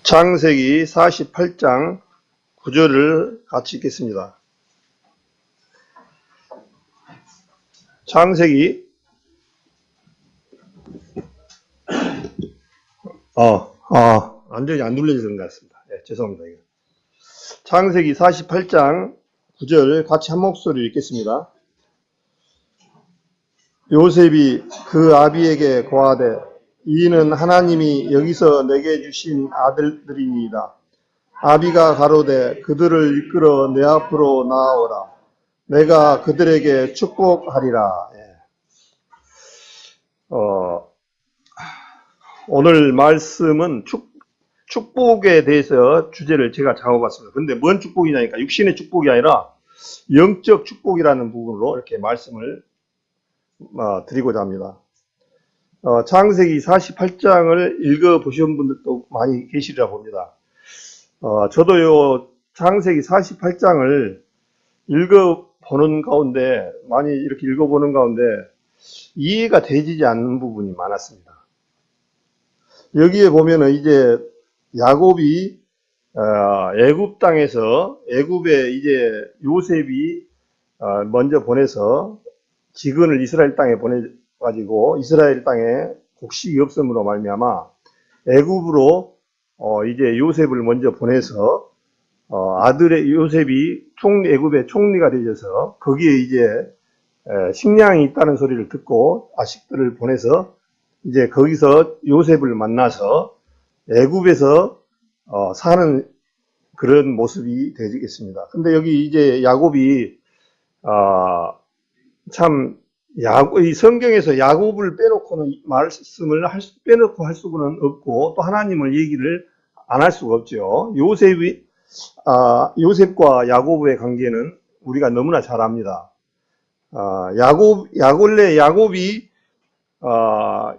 창세기 48장 9절을 같이 읽겠습니다. 창세기 완전히 안 눌려지는 것 같습니다. 죄송합니다. 창세기 48장 9절 같이 한 목소리로 읽겠습니다. 요셉이 그 아비에게 고하되 이는 하나님이 여기서 내게 주신 아들들이니이다. 아비가 가로되 그들을 이끌어 내 앞으로 나아오라. 내가 그들에게 축복하리라. 오늘 말씀은 축복에 대해서 주제를 제가 잡아봤습니다. 근데 뭔 축복이냐니까 육신의 축복이 아니라 영적 축복이라는 부분으로 이렇게 말씀을 드리고자 합니다. 창세기 48장을 읽어보신 분들도 많이 계시리라 봅니다. 저도요, 창세기 48장을 읽어보는 가운데, 많이 이렇게 읽어보는 가운데, 이해가 되지 않는 부분이 많았습니다. 여기에 보면은 이제, 야곱이, 애굽 땅에서, 애굽에 이제 요셉이, 먼저 보내서, 기근을 이스라엘 땅에 보내가지고, 이스라엘 땅에 곡식이 없음으로 말미암아, 애굽으로, 이제 요셉을 먼저 보내서 아들의 요셉이 애굽의 총리가 되어서 거기에 이제 식량이 있다는 소리를 듣고 아식들을 보내서 이제 거기서 요셉을 만나서 애굽에서 사는 그런 모습이 되겠습니다. 근데 여기 이제 야곱이 참 이 성경에서 야곱을 빼놓고는 말씀을 빼놓고 할 수는 없고 또 하나님을 얘기를 안 할 수가 없죠. 요셉과 야곱의 관계는 우리가 너무나 잘 압니다. 야곱이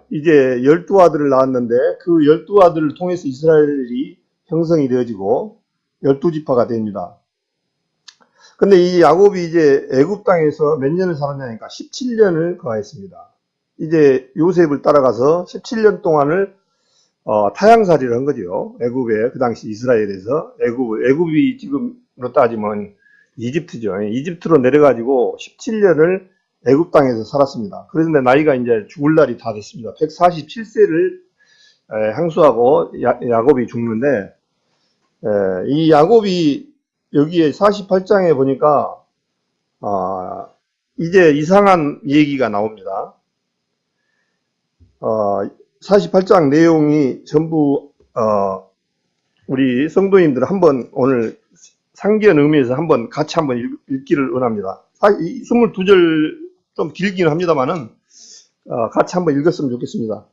이제 12아들을 낳았는데 그 12아들을 통해서 이스라엘이 형성이 되어지고 12지파가 됩니다. 근데 이 야곱이 이제 애굽 땅에서 몇 년을 살았냐니까 17년을 거하였습니다. 이제 요셉을 따라가서 17년 동안을 타향살이를 한 거죠. 애굽에 그 당시 이스라엘에서 애굽이 지금으로 따지면 이집트죠. 이집트로 내려가지고 17년을 애굽 땅에서 살았습니다. 그런데 나이가 이제 죽을 날이 다 됐습니다. 147세를 향수하고 야곱이 죽는데 이 야곱이 여기에 48장에 보니까 이제 이상한 얘기가 나옵니다. 48장 내용이 전부 우리 성도님들 한번 오늘 상기한 의미에서 한번 같이 한번 읽기를 원합니다. 22절 좀 길긴 합니다만은 같이 한번 읽었으면 좋겠습니다.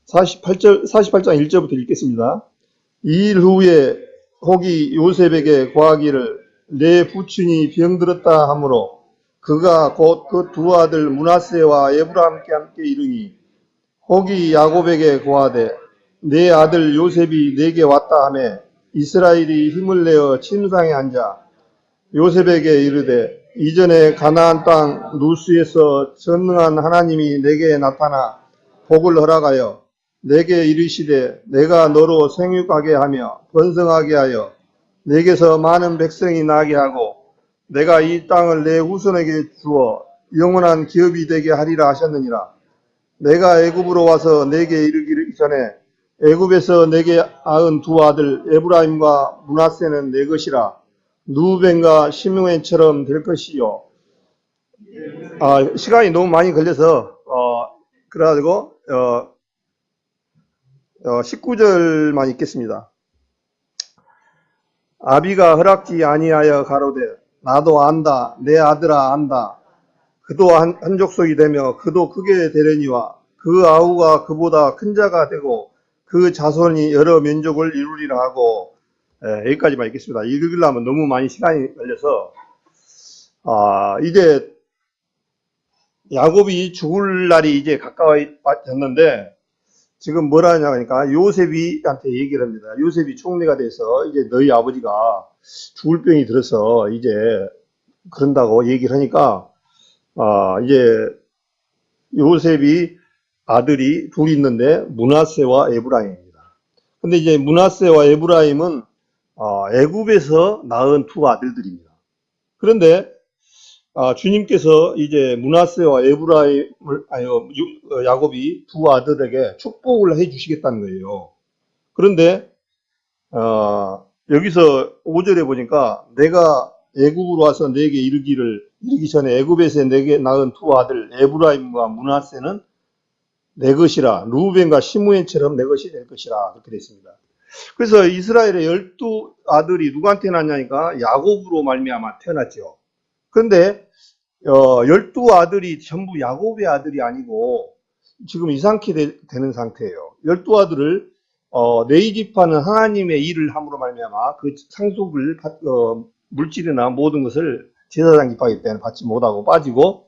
48장 1절부터 읽겠습니다. 이 일 후에 혹이 요셉에게 고하기를 내 부친이 병들었다 하므로 그가 곧 그 두 아들 므낫세와 에브라함께 함께 이르니 혹이 야곱에게 고하되 내 아들 요셉이 내게 왔다 하매 이스라엘이 힘을 내어 침상에 앉아 요셉에게 이르되 이전에 가나안 땅 누스에서 전능한 하나님이 내게 나타나 복을 허락하여 내게 이르시되 내가 너로 생육하게 하며 번성하게 하여 내게서 많은 백성이 나게 하고 내가 이 땅을 내 후손에게 주어 영원한 기업이 되게 하리라 하셨느니라. 내가 애굽으로 와서 내게 이르기를 전에 애굽에서 내게 낳은 두 아들 에브라임과 므낫세는 내 것이라. 누벤과 시므온처럼 될 것이요. 시간이 너무 많이 걸려서 그래가지고 19절만 읽겠습니다. 아비가 허락지 아니하여 가로되 나도 안다 내 아들아 안다. 그도 한 족속이 되며 그도 크게 되려니와 그 아우가 그보다 큰 자가 되고 그 자손이 여러 민족을 이루리라 하고 여기까지만 읽겠습니다. 읽으려면 너무 많이 시간이 걸려서 이제 야곱이 죽을 날이 이제 가까워졌는데 지금 뭐라 하냐니까 요셉이한테 얘기를 합니다. 요셉이 총리가 돼서 이제 너희 아버지가 죽을 병이 들어서 이제 그런다고 얘기를 하니까 이제 요셉이 아들이 둘이 있는데 므낫세와 에브라임입니다. 근데 이제 므낫세와 에브라임은 애굽에서 낳은 두 아들들입니다. 그런데 주님께서 이제 므낫세와 에브라임을 야곱이 두 아들에게 축복을 해주시겠다는 거예요. 그런데 여기서 5절에 보니까 내가 애굽으로 와서 내게 이르기 전에 애굽에서 내게 낳은 두 아들 에브라임과 므낫세는 내 것이라, 루벤과 시므온처럼 내 것이 될 것이라, 그렇게 됐습니다. 그래서 이스라엘의 12아들이 누구한테 낳냐니까 야곱으로 말미암아 태어났죠. 그런데 12아들이 전부 야곱의 아들이 아니고 지금 이상하게 되는 상태예요. 12아들을 네이집하는 하나님의 일을 함으로 말미암아 그 상속을 물질이나 모든 것을 제사장 집하기 때문에 받지 못하고 빠지고,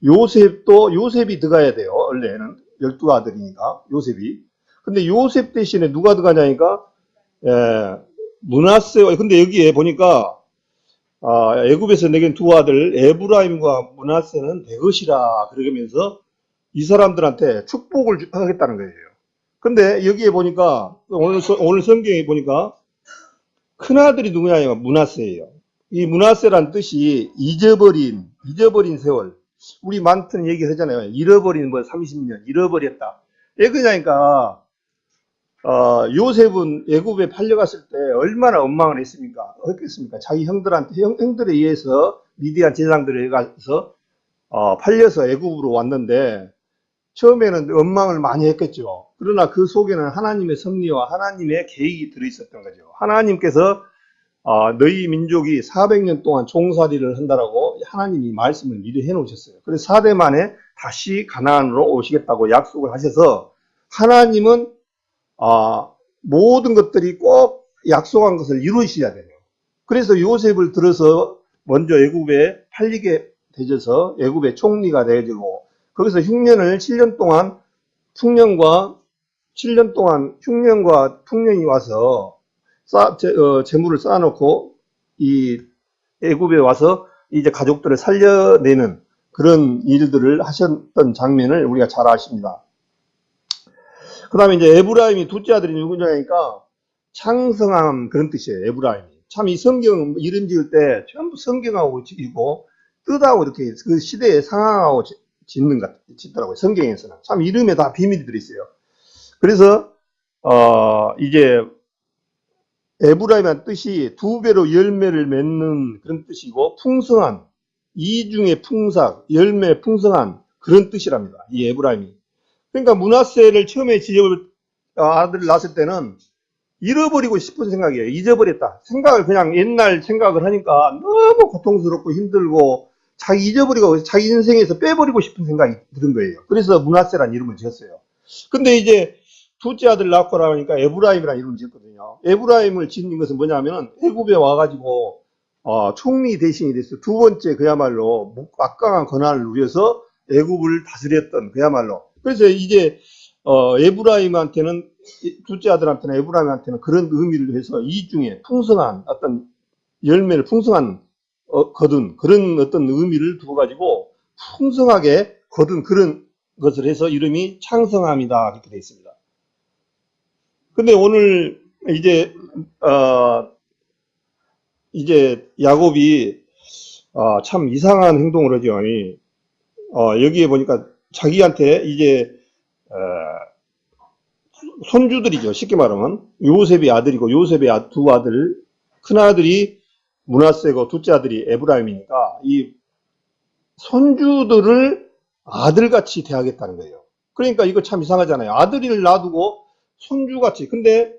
요셉이 들어가야 돼요. 원래는 12아들이니까 요셉이. 근데 요셉 대신에 누가 들어가냐니까 므낫세와, 근데 여기에 보니까 애굽에서 내겐 두 아들 에브라임과 므낫세는 내 것이라 그러면서 이 사람들한테 축복을 하겠다는 거예요. 근데 여기에 보니까 오늘 성경에 보니까 큰아들이 누구냐면 므낫세예요. 이 므낫세란 뜻이 잊어버린 세월. 우리 많던 얘기 하잖아요. 잃어버린 30년 잃어버렸다. 왜 그러냐니까 요셉은 애굽에 팔려갔을 때 얼마나 원망을 했습니까? 어떻겠습니까? 자기 형들에 의해서 미디안 제사장들에 가서 팔려서 애굽으로 왔는데 처음에는 원망을 많이 했겠죠. 그러나 그 속에는 하나님의 섭리와 하나님의 계획이 들어있었던 거죠. 하나님께서 너희 민족이 400년 동안 종살이를 한다라고 하나님이 말씀을 미리 해놓으셨어요. 그래서 4대 만에 다시 가나안으로 오시겠다고 약속을 하셔서 하나님은 모든 것들이 꼭 약속한 것을 이루셔야 돼요. 그래서 요셉을 들어서 먼저 애굽에 팔리게 되셔서 애굽의 총리가 되어지고, 거기서 7년 동안 흉년과 풍년이 와서 재물을 쌓아놓고 이 애굽에 와서 이제 가족들을 살려내는 그런 일들을 하셨던 장면을 우리가 잘 아십니다. 그 다음에 이제 에브라임이 둘째 아들이 누구냐니까 창성함, 그런 뜻이에요. 에브라임이. 참 이 성경 이름 지을 때 전부 성경하고 지고 뜻하고 이렇게 그 시대에 상황하고 짓더라고요. 성경에서는. 참 이름에 다 비밀이 들어있어요. 그래서 이제 에브라임이라는 뜻이 두 배로 열매를 맺는 그런 뜻이고, 풍성한, 이중의 풍삭, 열매 풍성한 그런 뜻이랍니다. 이 에브라임이. 그러니까 므낫세를 처음에 아들을 낳았을 때는 잃어버리고 싶은 생각이에요. 잊어버렸다. 그냥 옛날 생각을 하니까 너무 고통스럽고 힘들고 잊어버리고 자기 인생에서 빼버리고 싶은 생각이 드는 거예요. 그래서 므낫세라는 이름을 지었어요. 근데 이제 둘째 아들 낳고 나니까 에브라임이라는 이름을 지었거든요. 에브라임을 짓는 것은 뭐냐면은 애굽에 와가지고 총리 대신이 됐어요. 두 번째 그야말로 막강한 권한을 누려서 애굽을 다스렸던 그야말로. 그래서 이제 에브라임한테는, 둘째 아들한테는 에브라임한테는 그런 의미를 해서 이중에 풍성한 어떤 열매를 거둔 그런 어떤 의미를 두어 가지고 풍성하게 거둔 그런 것을 해서 이름이 창성함이다, 그렇게 되어 있습니다. 근데 오늘 이제 야곱이 참 이상한 행동을 하죠. 여기에 보니까 자기한테 이제 손주들이죠. 쉽게 말하면 요셉의 아들이고, 요셉의 두 아들, 큰 아들이 므낫세고 둘째 아들이 에브라임이니까 이 손주들을 아들같이 대하겠다는 거예요. 그러니까 이거 참 이상하잖아요. 아들을 놔두고 손주같이. 근데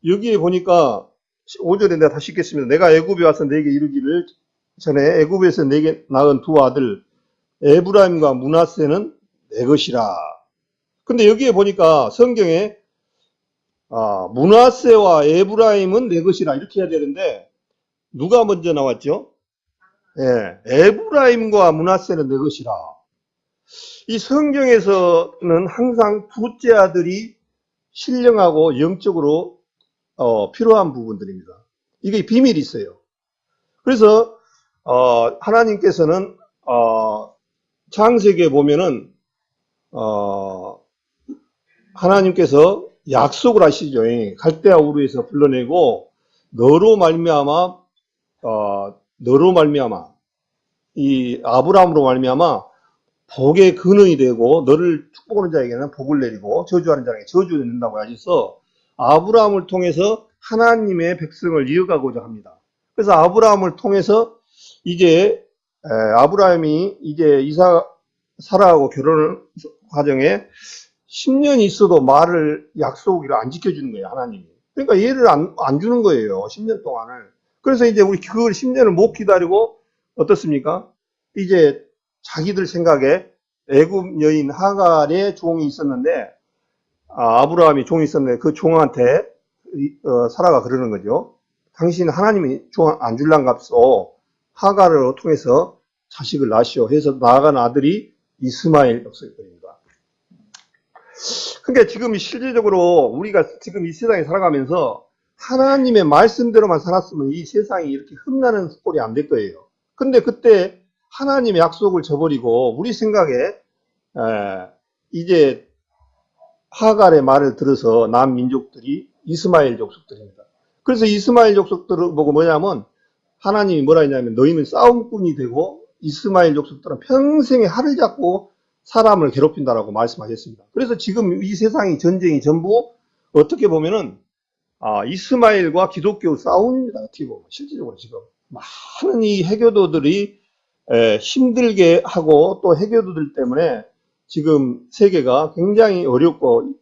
여기에 보니까 5절에 내가 다시 읽겠습니다. 내가 애굽에 와서 내게 이르기를 전에 애굽에서 내게 낳은 두 아들 에브라임과 므낫세는 내 것이라. 근데 여기에 보니까 성경에 므낫세와 에브라임은 내 것이라 이렇게 해야 되는데 누가 먼저 나왔죠? 예, 에브라임과 므낫세는 내 것이라. 이 성경에서는 항상 둘째 아들이 신령하고 영적으로 필요한 부분들입니다. 이게 비밀이 있어요. 그래서 하나님께서는 창세기에 보면은 하나님께서 약속을 하시죠. 갈대아 우르에서 불러내고 너로 말미암아 이 아브라함으로 말미암아 복의 근원이 되고 너를 축복하는 자에게는 복을 내리고 저주하는 자에게 저주를 낸다고 하셔서 아브라함을 통해서 하나님의 백성을 이어가고자 합니다. 그래서 아브라함을 통해서 이제 아브라함이 이제 사라하고 결혼 과정에 10년이 있어도 말을 약속을 안 지켜주는 거예요, 하나님이. 그러니까 얘를 안 주는 거예요, 10년 동안을. 그래서 이제 우리 그걸 10년을 못 기다리고 어떻습니까? 이제 자기들 생각에 애굽 여인 하갈의 종이 있었는데 아브라함이 종이 있었는데 그 종한테 사라가 그러는 거죠. 당신 하나님이 종 안 줄란갑소 하갈을 통해서 자식을 낳으시오 해서 나아간 아들이 이스마엘 였습니다. 그러니까 지금 실질적으로 우리가 지금 이 세상에 살아가면서 하나님의 말씀대로만 살았으면 이 세상이 이렇게 흠나는 꼴이 안 될 거예요. 근데 그때 하나님의 약속을 저버리고 우리 생각에 이제 하갈의 말을 들어서 남 민족들이 이스마엘 족속들입니다. 그래서 이스마엘 족속들을 보고 뭐냐면 하나님이 뭐라 했냐면 너희는 싸움꾼이 되고 이스마엘 족속들은 평생에 칼을 잡고 사람을 괴롭힌다라고 말씀하셨습니다. 그래서 지금 이 세상이 전쟁이 전부 어떻게 보면은 이스마엘과 기독교 싸움입니다. 어떻게 보면 실질적으로 지금 많은 이 해교도들이 힘들게 하고 또 해교도들 때문에 지금 세계가 굉장히 어렵고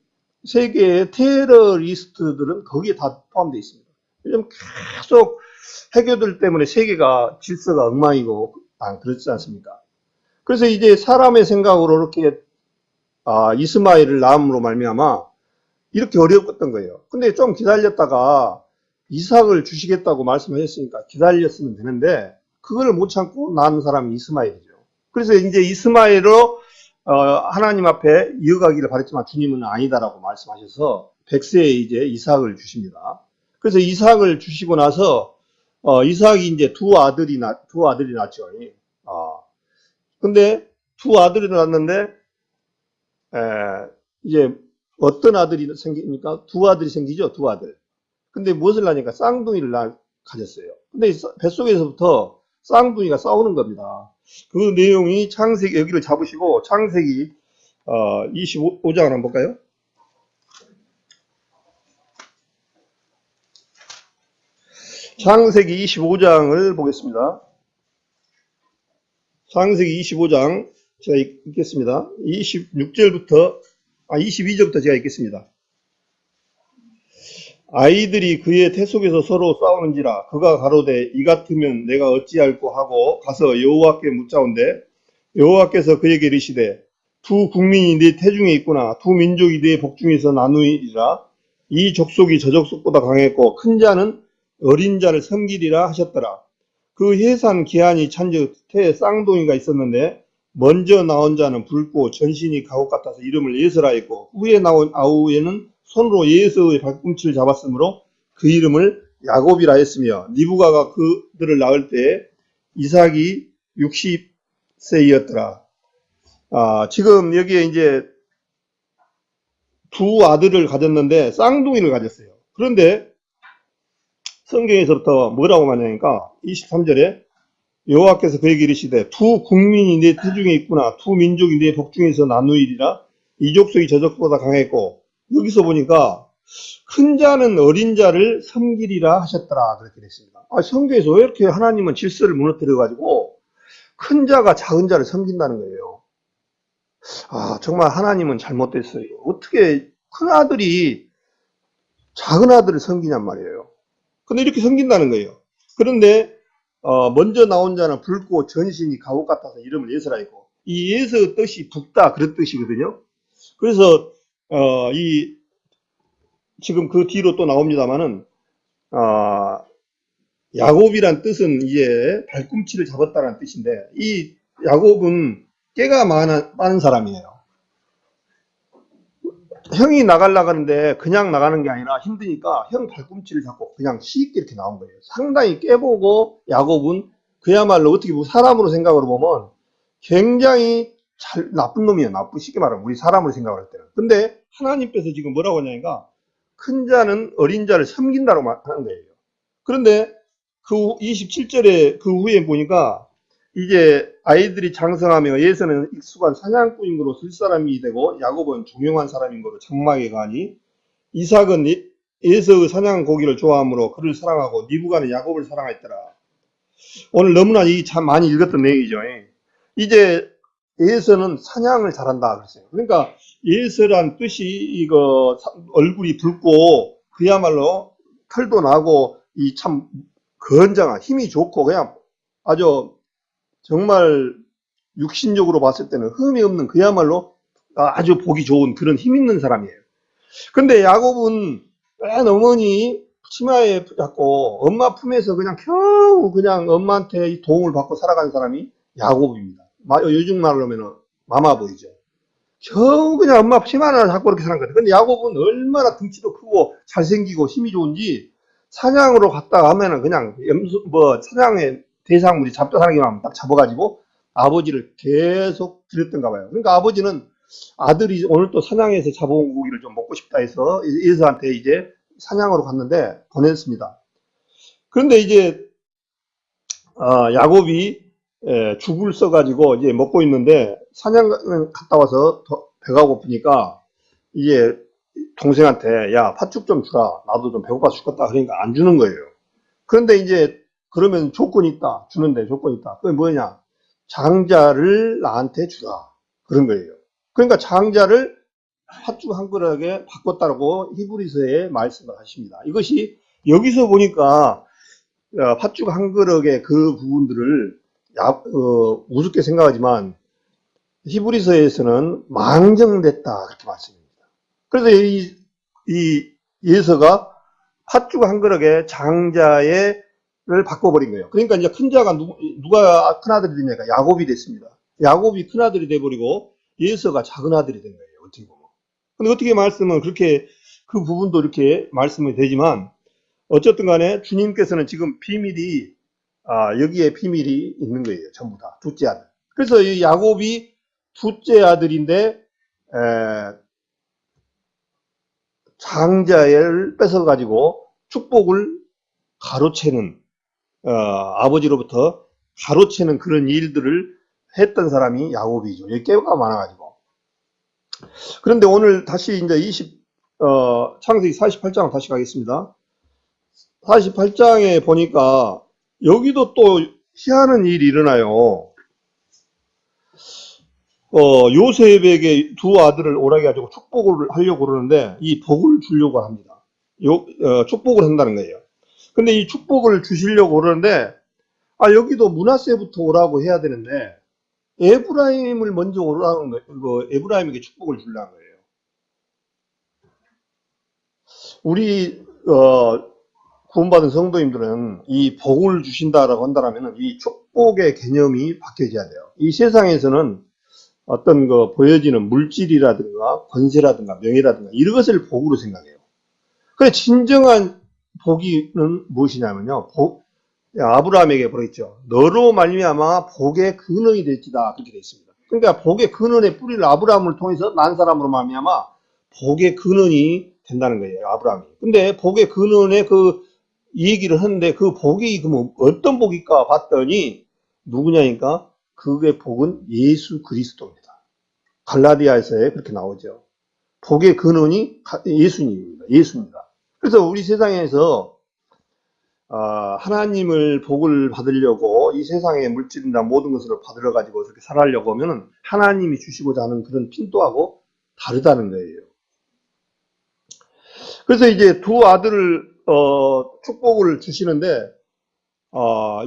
세계의 테러리스트들은 거기에 다 포함되어 있습니다. 요즘 계속 해교들 때문에 세계가 질서가 엉망이고 그렇지 않습니까? 그래서 이제 사람의 생각으로 이렇게 이스마엘을 낳음으로 말미암아 이렇게 어려웠던 거예요. 근데 좀 기다렸다가 이삭을 주시겠다고 말씀하셨으니까 기다렸으면 되는데 그걸 못 참고 낳은 사람이 이스마엘이죠. 그래서 이제 이스마엘로 하나님 앞에 이어가기를 바랬지만 주님은 아니다라고 말씀하셔서 100세에 이제 이삭을 주십니다. 그래서 이삭을 주시고 나서 이삭이 이제 두 아들이 낳죠. 근데 두 아들이 낳았는데 이제 어떤 아들이 생깁니까? 두 아들이 생기죠. 두 아들. 근데 무엇을 낳으니까 쌍둥이를 가졌어요. 근데 뱃속에서부터 쌍둥이가 싸우는 겁니다. 그 내용이 창세기, 여기를 잡으시고 창세기 25장을 한번 볼까요? 창세기 25장을 보겠습니다. 창세기 25장 제가 읽겠습니다. 22절부터 제가 읽겠습니다. 아이들이 그의 태 속에서 서로 싸우는지라 그가 가로되 이 같으면 내가 어찌할꼬 하고 가서 여호와께 묻자온대 여호와께서 그에게 이르시되 두 국민이 네 태중에 있구나 두 민족이 네 복중에서 나누이리라 이 족속이 저 족속보다 강했고 큰 자는 어린 자를 섬기리라 하셨더라. 그 해산 기한이 찬즉 태에 쌍둥이가 있었는데 먼저 나온 자는 붉고 전신이 가옥 같아서 이름을 예서라 했고 후에 나온 아우에는 손으로 예서의 발꿈치를 잡았으므로 그 이름을 야곱이라 했으며 리브가가 그들을 낳을 때 이삭이 60세이었더라. 지금 여기에 이제 두 아들을 가졌는데 쌍둥이를 가졌어요. 그런데 성경에서부터 뭐라고 말하냐니까 23절에 여호와께서 그에게 이르시되 두 국민이 내 태중에 있구나 두 민족이 내 복중에서 나누이리라 이 족속이 저 족속보다 강했고 여기서 보니까 큰 자는 어린 자를 섬기리라 하셨더라 그렇게 됐습니다. 성경에서 왜 이렇게 하나님은 질서를 무너뜨려 가지고 큰 자가 작은 자를 섬긴다는 거예요. 정말 하나님은 잘못됐어요. 어떻게 큰 아들이 작은 아들을 섬기냔 말이에요. 근데 이렇게 섬긴다는 거예요. 그런데 먼저 나온 자는 붉고 전신이 가옥 같아서 이름을 예서라 했고 이 예서 뜻이 붉다 그런 뜻이거든요. 그래서 지금 그 뒤로 또 나옵니다만은 야곱이란 뜻은 이제 발꿈치를 잡았다는 뜻인데 이 야곱은 깨가 많은 사람이에요. 형이 나가려는데 그냥 나가는 게 아니라 힘드니까 형 발꿈치를 잡고 그냥 쉽게 이렇게 나온 거예요. 상당히 깨보고 야곱은 그야말로 어떻게 보면 사람으로 생각으로 보면 굉장히 나쁜 놈이에요. 쉽게 말하면 우리 사람으로 생각할 때는. 근데 하나님께서 지금 뭐라고 하냐니까 큰 자는 어린 자를 섬긴다고 하는 거예요. 그런데 그 27절에 그 후에 보니까 이제 아이들이 장성하며 예서는 익숙한 사냥꾼인 거로 쓸 사람이 되고 야곱은 종용한 사람인 거로 장막에 가니 이삭은 에서의 사냥 고기를 좋아하므로 그를 사랑하고 니브가는 야곱을 사랑했더라. 오늘 너무나 이 참 많이 읽었던 내용이죠. 이제 에서는 사냥을 잘한다 그랬어요. 그러니까 에서란 뜻이 이거 얼굴이 붉고 그야말로 털도 나고 이 참 건장한 힘이 좋고 그냥 아주 정말 육신적으로 봤을 때는 흠이 없는 그야말로 아주 보기 좋은 그런 힘 있는 사람이에요. 근데 야곱은 맨 어머니 치마에 잡고 엄마 품에서 그냥 겨우 그냥 엄마한테 도움을 받고 살아가는 사람이 야곱입니다. 요즘 말로 하면 마마보이죠. 겨우 그냥 엄마 치마를 잡고 이렇게 사는 거예요. 근데 야곱은 얼마나 등치도 크고 잘생기고 힘이 좋은지 사냥으로 갔다 하면은 그냥 사냥의 대상물이 잡다사는 게만 딱 잡아가지고 아버지를 계속 드렸던가 봐요. 그러니까 아버지는 아들이 오늘 또 사냥해서 잡아온 고기를 좀 먹고 싶다 해서 에서한테 이제 사냥으로 갔는데 보냈습니다. 그런데 이제 야곱이 죽을 써가지고 이제 먹고 있는데 사냥 갔다 와서 배가 고프니까 이제 동생한테 야 팥죽 좀 주라 나도 좀 배고파 죽겠다 그러니까 안 주는 거예요. 그런데 이제 그러면 조건이 있다 주는데 조건이 있다. 그게 뭐냐 장자를 나한테 주라 그런 거예요. 그러니까 장자를 팥죽 한 그릇에 바꿨다고 히브리서에 말씀을 하십니다. 이것이 여기서 보니까 팥죽 한 그릇의 그 부분들을 우습게 생각하지만 히브리서에서는 망정됐다 그렇게 말씀입니다. 그래서 이 예서가 팥죽 한 그릇에 장자를 바꿔버린 거예요. 그러니까 이제 큰 자가 누가 큰 아들이 됐냐니까 야곱이 됐습니다. 야곱이 큰 아들이 돼버리고 예서가 작은 아들이 된 거예요. 어떻게 보면. 근데 어떻게 말씀은 그렇게 그 부분도 이렇게 말씀이 되지만 어쨌든 간에 주님께서는 지금 비밀이 여기에 비밀이 있는 거예요. 전부 다 둘째 아들. 그래서 이 야곱이 둘째 아들인데 장자를 뺏어 가지고 축복을 가로채는 아버지로부터 가로채는 그런 일들을 했던 사람이 야곱이죠. 여기 깨가 많아가지고. 그런데 오늘 다시 이제 창세기 48장 다시 가겠습니다. 48장에 보니까 여기도 또 희한한 일이 일어나요. 요셉에게 두 아들을 오라게 가지고 축복을 하려고 그러는데 이 복을 주려고 합니다. 축복을 한다는 거예요. 근데 이 축복을 주시려고 그러는데 여기도 므낫세부터 오라고 해야 되는데 에브라임을 먼저 오라는 거예요. 에브라임에게 축복을 주려는 거예요. 우리 구원받은 성도님들은 이 복을 주신다라고 한다면 이 축복의 개념이 바뀌어져야 돼요. 이 세상에서는 어떤 보여지는 물질이라든가 권세라든가 명예라든가 이런 것을 복으로 생각해요. 그래 진정한 복이는 무엇이냐면요. 아브라함에게 그랬죠. 너로 말미암아 복의 근원이 될지다 그렇게 되어 있습니다. 그러니까 복의 근원의 뿌리를 아브라함을 통해서 난 사람으로 말미암아 복의 근원이 된다는 거예요. 아브라함이. 근데 복의 근원의 그 얘기를 하는데 그 복이 그럼 어떤 복일까 봤더니 누구냐니까 그의 복은 예수 그리스도입니다. 갈라디아에서 그렇게 나오죠. 복의 근원이 예수입니다. 그래서 우리 세상에서 하나님을 복을 받으려고 이 세상의 물질이나 모든 것을 받으러 가지고 그렇게 살아려고 하면 하나님이 주시고자 하는 그런 핀도하고 다르다는 거예요. 그래서 이제 두 아들을 축복을 주시는데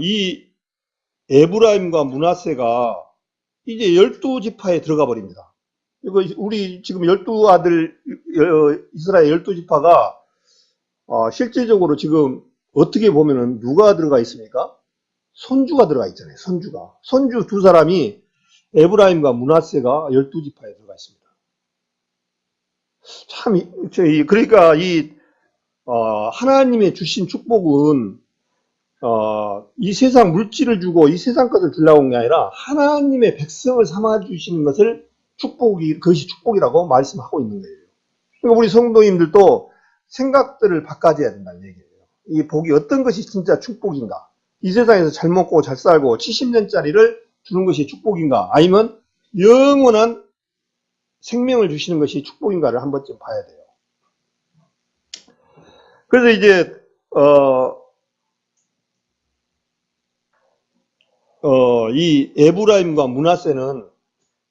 이 에브라임과 므낫세가 이제 12지파에 들어가 버립니다. 이거 우리 지금 12아들 이스라엘 12지파가 실제적으로 지금 어떻게 보면은 누가 들어가 있습니까? 손주가 들어가 있잖아요. 손주 두 사람이 에브라임과 므낫세가 12지파에 들어가 있습니다. 참 그러니까 하나님의 주신 축복은 이 세상 물질을 주고 이 세상 것을 주려고 온 게 아니라 하나님의 백성을 삼아 주시는 것을 축복이, 그것이 축복이라고 말씀하고 있는 거예요. 그러니까 우리 성도님들도 생각들을 바꿔줘야 된다는 얘기예요. 이 복이 어떤 것이 진짜 축복인가? 이 세상에서 잘 먹고 잘 살고 70년짜리를 주는 것이 축복인가? 아니면 영원한 생명을 주시는 것이 축복인가를 한 번쯤 봐야 돼요. 그래서 이제 이 에브라임과 므낫세는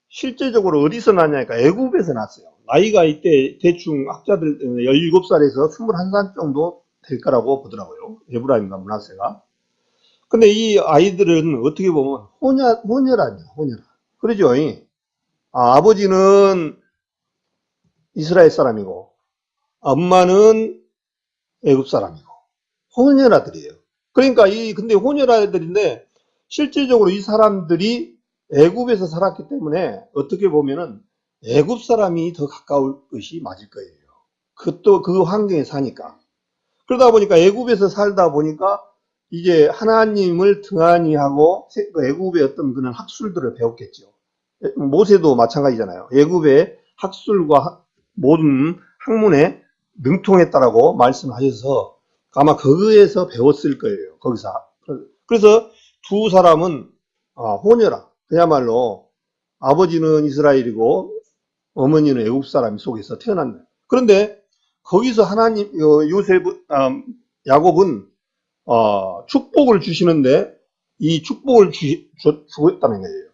실제적으로 어디서 났냐니까 애굽에서 났어요. 나이가 이때 대충 학자들 17살에서 21살 정도 될 거라고 보더라고요. 에브라임과 므낫세가. 근데 이 아이들은 어떻게 보면 혼혈아니에요. 혼혈아. 그러죠. 아버지는 이스라엘 사람이고 엄마는 애굽 사람이고 혼혈아들이에요. 그러니까 근데 혼혈아들인데 실질적으로 이 사람들이 애굽에서 살았기 때문에 어떻게 보면은 애굽 사람이 더 가까울 것이 맞을 거예요. 그것도 그 환경에 사니까. 그러다 보니까 애굽에서 살다 보니까 이제 하나님을 등한히 하고 애굽의 어떤 그런 학술들을 배웠겠죠. 모세도 마찬가지잖아요. 애굽의 학술과 모든 학문에 능통했다라고 말씀하셔서 아마 거기에서 배웠을 거예요. 거기서. 그래서 두 사람은 혼혈아. 그야말로 아버지는 이스라엘이고 어머니는 애국 사람 속에서 태어난 거예요. 그런데 거기서 하나님 야곱은 축복을 주시는데 이 축복을 주었다는 거예요.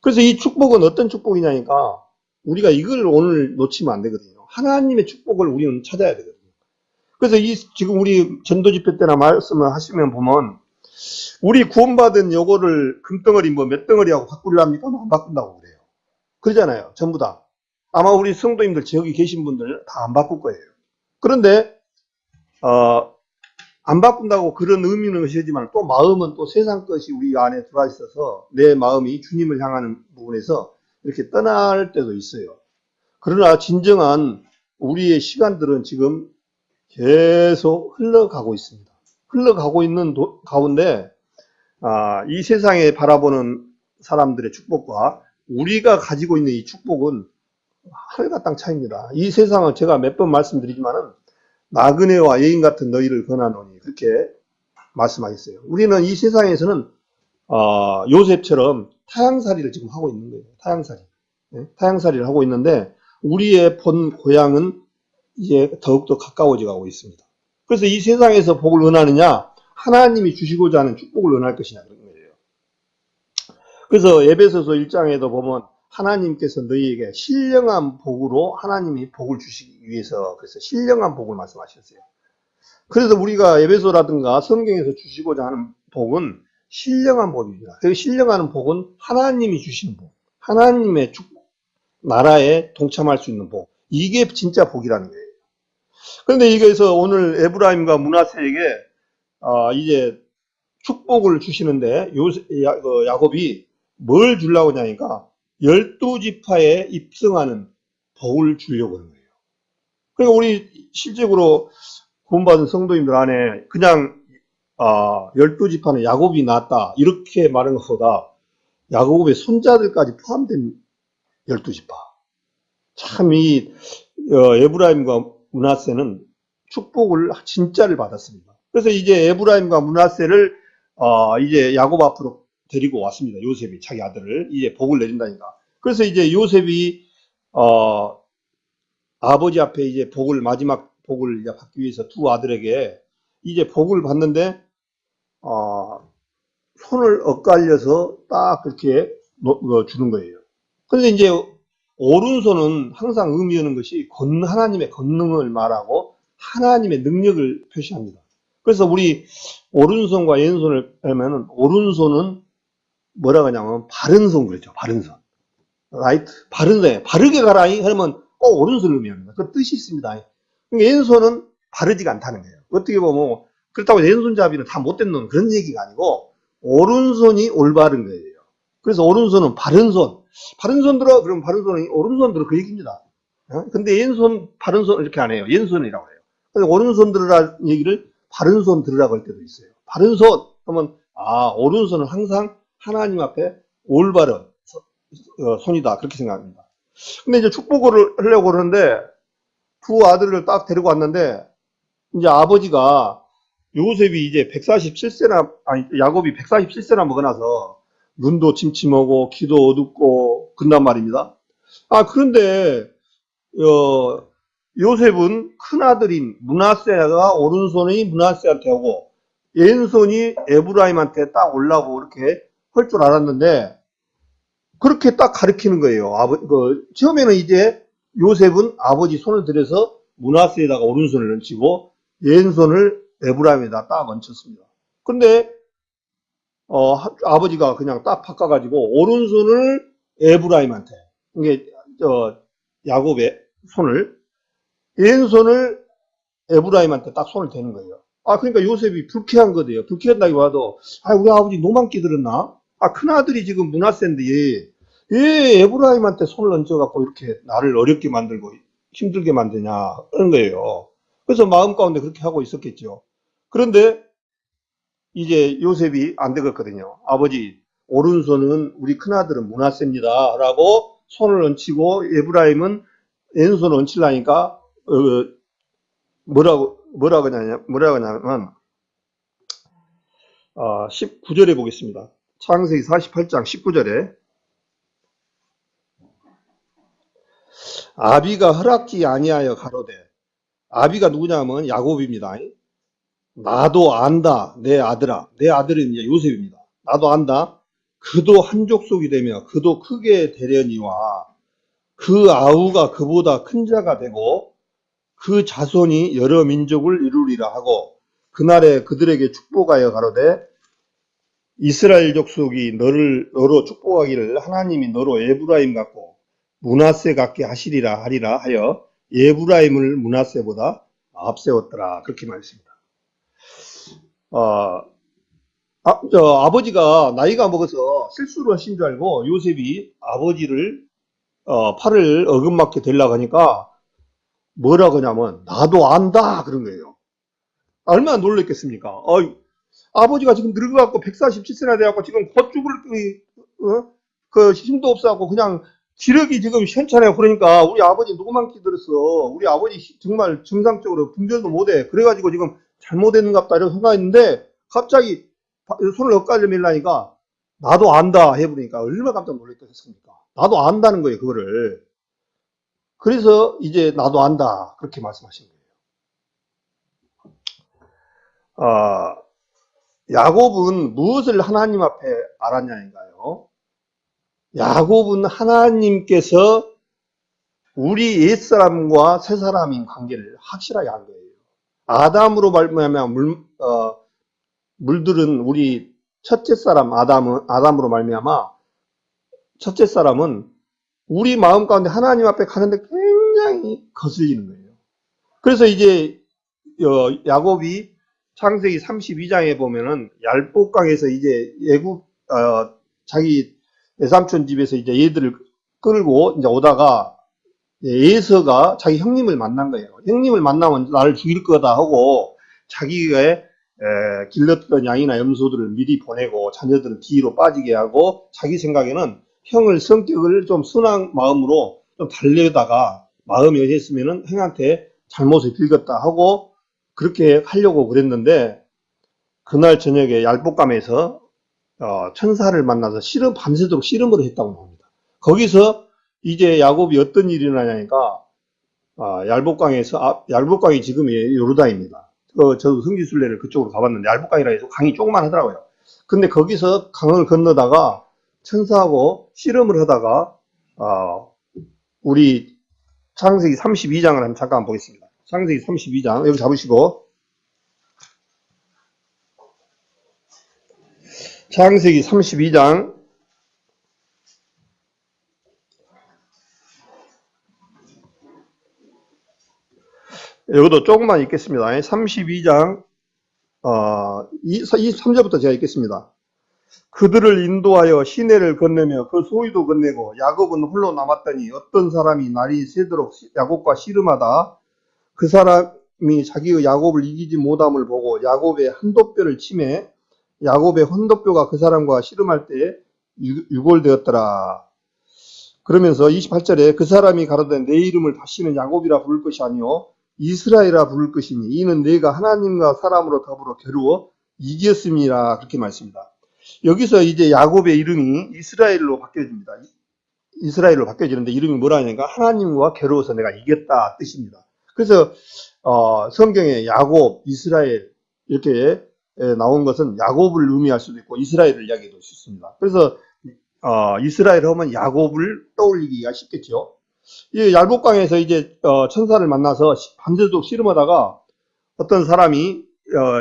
그래서 이 축복은 어떤 축복이냐니까 우리가 이걸 오늘 놓치면 안 되거든요. 하나님의 축복을 우리는 찾아야 되거든요. 그래서 지금 우리 전도 집회 때나 말씀을 하시면 보면 우리 구원받은 요거를 금덩어리 몇 덩어리하고 바꾸려합니까? 안 바꾼다고 그래요. 그러잖아요. 전부 다. 아마 우리 성도님들 저기 계신 분들 다 안 바꿀 거예요. 그런데 안 바꾼다고 그런 의미는 것이지만 또 마음은 또 세상 것이 우리 안에 들어와 있어서 내 마음이 주님을 향하는 부분에서 이렇게 떠날 때도 있어요. 그러나 진정한 우리의 시간들은 지금 계속 흘러가고 있습니다. 흘러가고 있는 가운데 이 세상에 바라보는 사람들의 축복과 우리가 가지고 있는 이 축복은 하늘과 땅 차이입니다. 이 세상은 제가 몇 번 말씀드리지만은 나그네와 여인 같은 너희를 권하노니 그렇게 말씀하셨어요. 우리는 이 세상에서는 요셉처럼 타향살이를 지금 하고 있는 거예요. 타향살이. 네? 타향살이를 하고 있는데 우리의 본 고향은 이제 더욱더 가까워져 가고 있습니다. 그래서 이 세상에서 복을 원하느냐 하나님이 주시고자 하는 축복을 원할 것이냐 그런 거예요. 그래서 에베소서 1장에도 보면 하나님께서 너희에게 신령한 복으로 하나님이 복을 주시기 위해서 그래서 신령한 복을 말씀하셨어요. 그래서 우리가 에베소라든가 성경에서 주시고자 하는 복은 신령한 복입니다. 그 신령한 복은 하나님이 주시는 복, 하나님의 축복, 나라에 동참할 수 있는 복. 이게 진짜 복이라는 거예요. 그런데 이거에서 오늘 에브라임과 므낫세에게 이제 축복을 주시는데 야곱이 뭘 주려고 하냐니까 12지파에 입성하는 복을 주려고 하는 거예요. 그러니까 우리 실제로 구원받은 성도님들 안에 그냥 12지파는 야곱이 낳았다 이렇게 말하는 것보다 야곱의 손자들까지 포함된 12지파. 참 이 에브라임과 므낫세는 축복을 진짜를 받았습니다. 그래서 이제 에브라임과 므낫세를 이제 야곱 앞으로 데리고 왔습니다. 요셉이 자기 아들을 이제 복을 내린다니까. 그래서 이제 요셉이 아버지 앞에 이제 마지막 복을 이제 받기 위해서 두 아들에게 이제 복을 받는데 손을 엇갈려서 딱 그렇게 주는 거예요. 그런데 이제 오른손은 항상 의미하는 것이 하나님의 권능을 말하고 하나님의 능력을 표시합니다. 그래서 우리 오른손과 왼손을 하면은 오른손은 뭐라고 하냐면 바른 손 그랬죠. 바른 손. 라이트. 바른 손. 바르게 가라이 하면 꼭 오른손을 의미합니다. 그 뜻이 있습니다. 그러니까 왼손은 바르지가 않다는 거예요. 어떻게 보면 그렇다고 왼손잡이는 다 못된 놈 그런 얘기가 아니고 오른손이 올바른 거예요. 그래서 오른손은 바른 손. 바른 손 들어 그럼 바른 손은 오른손 들어 그 얘기입니다. 근데 왼손 바른 손 이렇게 안 해요. 왼손이라고 해요. 그래서 오른손 들으라는 얘기를 바른 손 들으라고 할 때도 있어요. 바른 손 하면 오른손은 항상 하나님 앞에 올바른 손이다. 그렇게 생각합니다. 근데 이제 축복을 하려고 그러는데 두 아들을 딱 데리고 왔는데 이제 아버지가 요셉이 이제 147세나, 아니, 야곱이 147세나 먹어놔서 눈도 침침하고 귀도 어둡고 그런단 말입니다. 아, 그런데, 요셉은 큰아들인 므낫세가 오른손이 므낫세한테 오고 왼손이 에브라임한테 딱 올라고 이렇게 할 줄 알았는데 그렇게 딱 가르치는 거예요. 처음에는 이제 요셉은 아버지 손을 들여서 므낫세에다가 오른손을 얹히고 왼손을 에브라임에다 딱 얹혔습니다. 근데 아버지가 그냥 딱 바꿔가지고 오른손을 에브라임한테, 이게 야곱의 손을, 왼손을 에브라임한테 딱 손을 대는 거예요. 아, 그러니까 요셉이 불쾌한 거대요. 불쾌한다기보다도, 아, 우리 아버지 노망기 들었나? 아, 큰아들이 지금 므낫세인데 얘 에브라임한테 손을 얹어갖고 이렇게 나를 어렵게 만들고 힘들게 만드냐 그런 거예요. 그래서 마음 가운데 그렇게 하고 있었겠죠. 그런데 이제 요셉이 안 되겠거든요. 아버지, 오른손은 우리 큰아들은 므낫세입니다 라고 손을 얹히고 에브라임은 왼손을 얹히려니까 뭐라고 하냐면 19절에 보겠습니다. 창세기 48장 19절에 아비가 허락지 아니하여 가로되, 아비가 누구냐면 야곱입니다. 나도 안다 내 아들아. 내 아들은 이제 요셉입니다. 나도 안다. 그도 한 족속이 되며 그도 크게 되려니와 그 아우가 그보다 큰 자가 되고 그 자손이 여러 민족을 이루리라 하고 그날에 그들에게 축복하여 가로되 이스라엘 족속이 너로 축복하기를 하나님이 너로 에브라임 같고 므낫세 같게 하시리라 하리라 하여 에브라임을 므낫세보다 앞세웠더라. 그렇게 말했습니다. 아버지가 나이가 먹어서 실수를 하신 줄 알고 요셉이 아버지를 팔을 어긋맞게 되려고 하니까 뭐라고 하냐면 나도 안다 그런 거예요. 얼마나 놀랬겠습니까? 아버지가 지금 늙어갖고 147세나 돼갖고 지금 곧 죽을 그 힘도 없어갖고 그냥 기력이 지금 현찮아요. 그러니까 우리 아버지 노고만기 들었어. 우리 아버지 정말 정상적으로 분별도 못해. 그래가지고 지금 잘못했는갑다 이렇게 생각했는데 갑자기 손을 엇갈려 밀라니까 나도 안다 해버리니까 얼마나 깜짝 놀랐겠습니까? 나도 안다는 거예요, 그거를. 그래서 이제 나도 안다 그렇게 말씀하신 거예요. 야곱은 무엇을 하나님 앞에 알았냐인가요? 야곱은 하나님께서 우리 옛사람과 새사람인 관계를 확실하게 한 거예요. 아담으로 말미암아 물들은 우리 첫째 사람 아담으로 말미암아 첫째 사람은 우리 마음 가운데 하나님 앞에 가는데 굉장히 거슬리는 거예요. 그래서 이제 야곱이 창세기 32장에 보면은 얄복강에서 이제 자기 외삼촌 집에서 이제 얘들을 끌고 이제 오다가 에서가 자기 형님을 만난 거예요. 형님을 만나면 나를 죽일 거다 하고 자기가 길렀던 양이나 염소들을 미리 보내고 자녀들을 뒤로 빠지게 하고 자기 생각에는 형을 성격을 좀 순한 마음으로 좀 달래다가 마음이 여했으면은 형한테 잘못을 빌겼다 하고 그렇게 하려고 그랬는데 그날 저녁에 얄복감에서 천사를 만나서 밤새도록 씨름을 했다고 합니다. 거기서 이제 야곱이 어떤 일이 일어나냐니까 얄복강이 지금 요르단입니다. 저도 성지순례를 그쪽으로 가봤는데 얄복강이라 해서 강이 조그만 하더라고요. 근데 거기서 강을 건너다가 천사하고 씨름을 하다가 우리 창세기 32장을 한번 잠깐 보겠습니다. 창세기 32장 여기 잡으시고 창세기 32장 여기도 조금만 읽겠습니다. 32장 23절부터 제가 읽겠습니다. 그들을 인도하여 시내를 건너며 그 소위도 건네고 야곱은 홀로 남았더니 어떤 사람이 날이 새도록 야곱과 씨름하다 그 사람이 자기의 야곱을 이기지 못함을 보고 야곱의 한도뼈를 치매 야곱의 헌도뼈가 그 사람과 씨름할 때에 유골되었더라. 그러면서 28절에 그 사람이 가로되 내 이름을 다시는 야곱이라 부를 것이 아니요 이스라엘이라 부를 것이니 이는 내가 하나님과 사람으로 더불어 겨루어 이겼음이라 그렇게 말씀입니다. 여기서 이제 야곱의 이름이 이스라엘로 바뀌어집니다. 이스라엘로 바뀌어지는데 이름이 뭐라니까 하나님과 겨루어서 내가 이겼다 뜻입니다. 그래서 성경에 야곱, 이스라엘 이렇게 나온 것은 야곱을 의미할 수도 있고 이스라엘을 이야기할 수 있습니다. 그래서 이스라엘 하면 야곱을 떠올리기가 쉽겠죠. 이 얄복강에서 이제 천사를 만나서 밤새도록 씨름하다가 어떤 사람이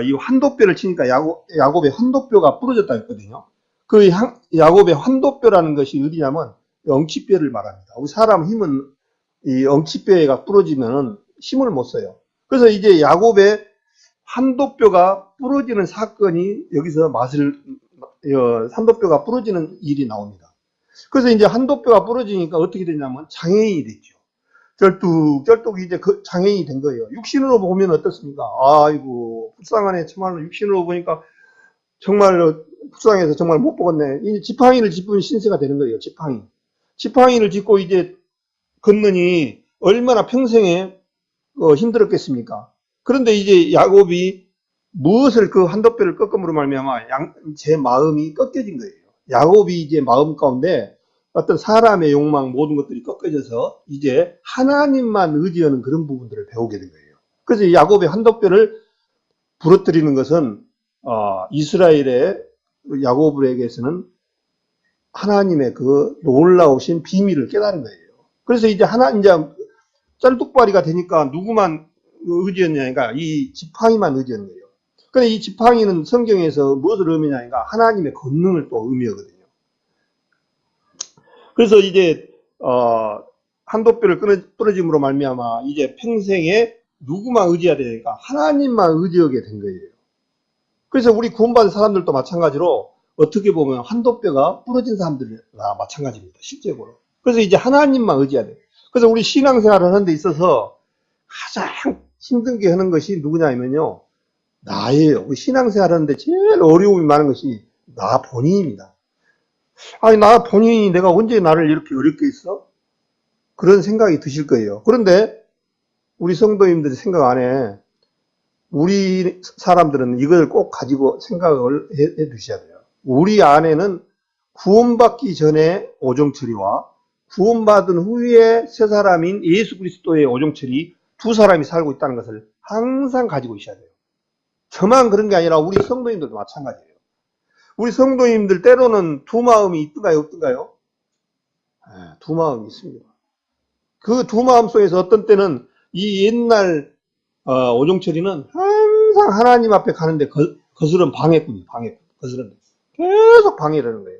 이 환도뼈를 치니까 야곱의 환도뼈가 부러졌다 했거든요. 그 야곱의 환도뼈라는 것이 어디냐면 엉치뼈를 말합니다. 우리 사람 힘은 이 엉치뼈가 부러지면 힘을 못 써요. 그래서 이제 야곱의 환도뼈가 부러지는 사건이 여기서 환도뼈가 부러지는 일이 나옵니다. 그래서 이제 환도뼈가 부러지니까 어떻게 되냐면 장애인이 됐죠. 쩔뚝 이제 그 장애인이 된 거예요. 육신으로 보면 어떻습니까? 아이고, 불쌍하네. 정말로 육신으로 보니까 정말 불쌍해서 정말 못 보겠네. 이제 지팡이를 짚은 신세가 되는 거예요. 지팡이를 짚고 이제 걷느니 얼마나 평생에 힘들었겠습니까? 그런데 이제 야곱이 무엇을 그 환도뼈를 꺾음으로 말미암아 제 마음이 꺾여진 거예요. 야곱이 이제 마음 가운데 어떤 사람의 욕망 모든 것들이 꺾여져서 이제 하나님만 의지하는 그런 부분들을 배우게 된 거예요. 그래서 야곱의 환도뼈를 부러뜨리는 것은 이스라엘의 야곱에게서는 하나님의 그 놀라우신 비밀을 깨달은 거예요. 그래서 이제 이제 짤뚝발이가 되니까 누구만 의지했냐니까 이 지팡이만 의지하는 거예요. 근데 이 지팡이는 성경에서 무엇을 의미하냐니까 하나님의 권능을 또 의미하거든요. 그래서 이제 한도뼈를 부러짐으로 말미암아 이제 평생에 누구만 의지해야 되니까 하나님만 의지하게 된 거예요. 그래서 우리 구원받은 사람들도 마찬가지로 어떻게 보면 한도뼈가 부러진 사람들과 마찬가지입니다. 실제로. 그래서 이제 하나님만 의지해야 돼요. 그래서 우리 신앙생활을 하는 데 있어서 가장 힘든 게 하는 것이 누구냐면요. 나예요. 우리 신앙생활 하는데 제일 어려움이 많은 것이 나 본인입니다. 아니, 나 본인이 내가 언제 나를 이렇게 어렵게 했어? 그런 생각이 드실 거예요. 그런데 우리 성도님들이 생각 안 해. 우리 사람들은 이걸 꼭 가지고 생각을 해 두셔야 돼요. 우리 안에는 구원받기 전에 오종철이와 구원받은 후에 새 사람인 예수 그리스도의 오종철이 두 사람이 살고 있다는 것을 항상 가지고 있어야 돼요. 저만 그런 게 아니라 우리 성도님들도 마찬가지예요. 우리 성도님들 때로는 두 마음이 있던가요, 없던가요? 네, 두 마음이 있습니다. 그 두 마음 속에서 어떤 때는 이 옛날 오종철이는 항상 하나님 앞에 가는데 거스른 방해꾼이 거스른 계속 방해를 하는 거예요.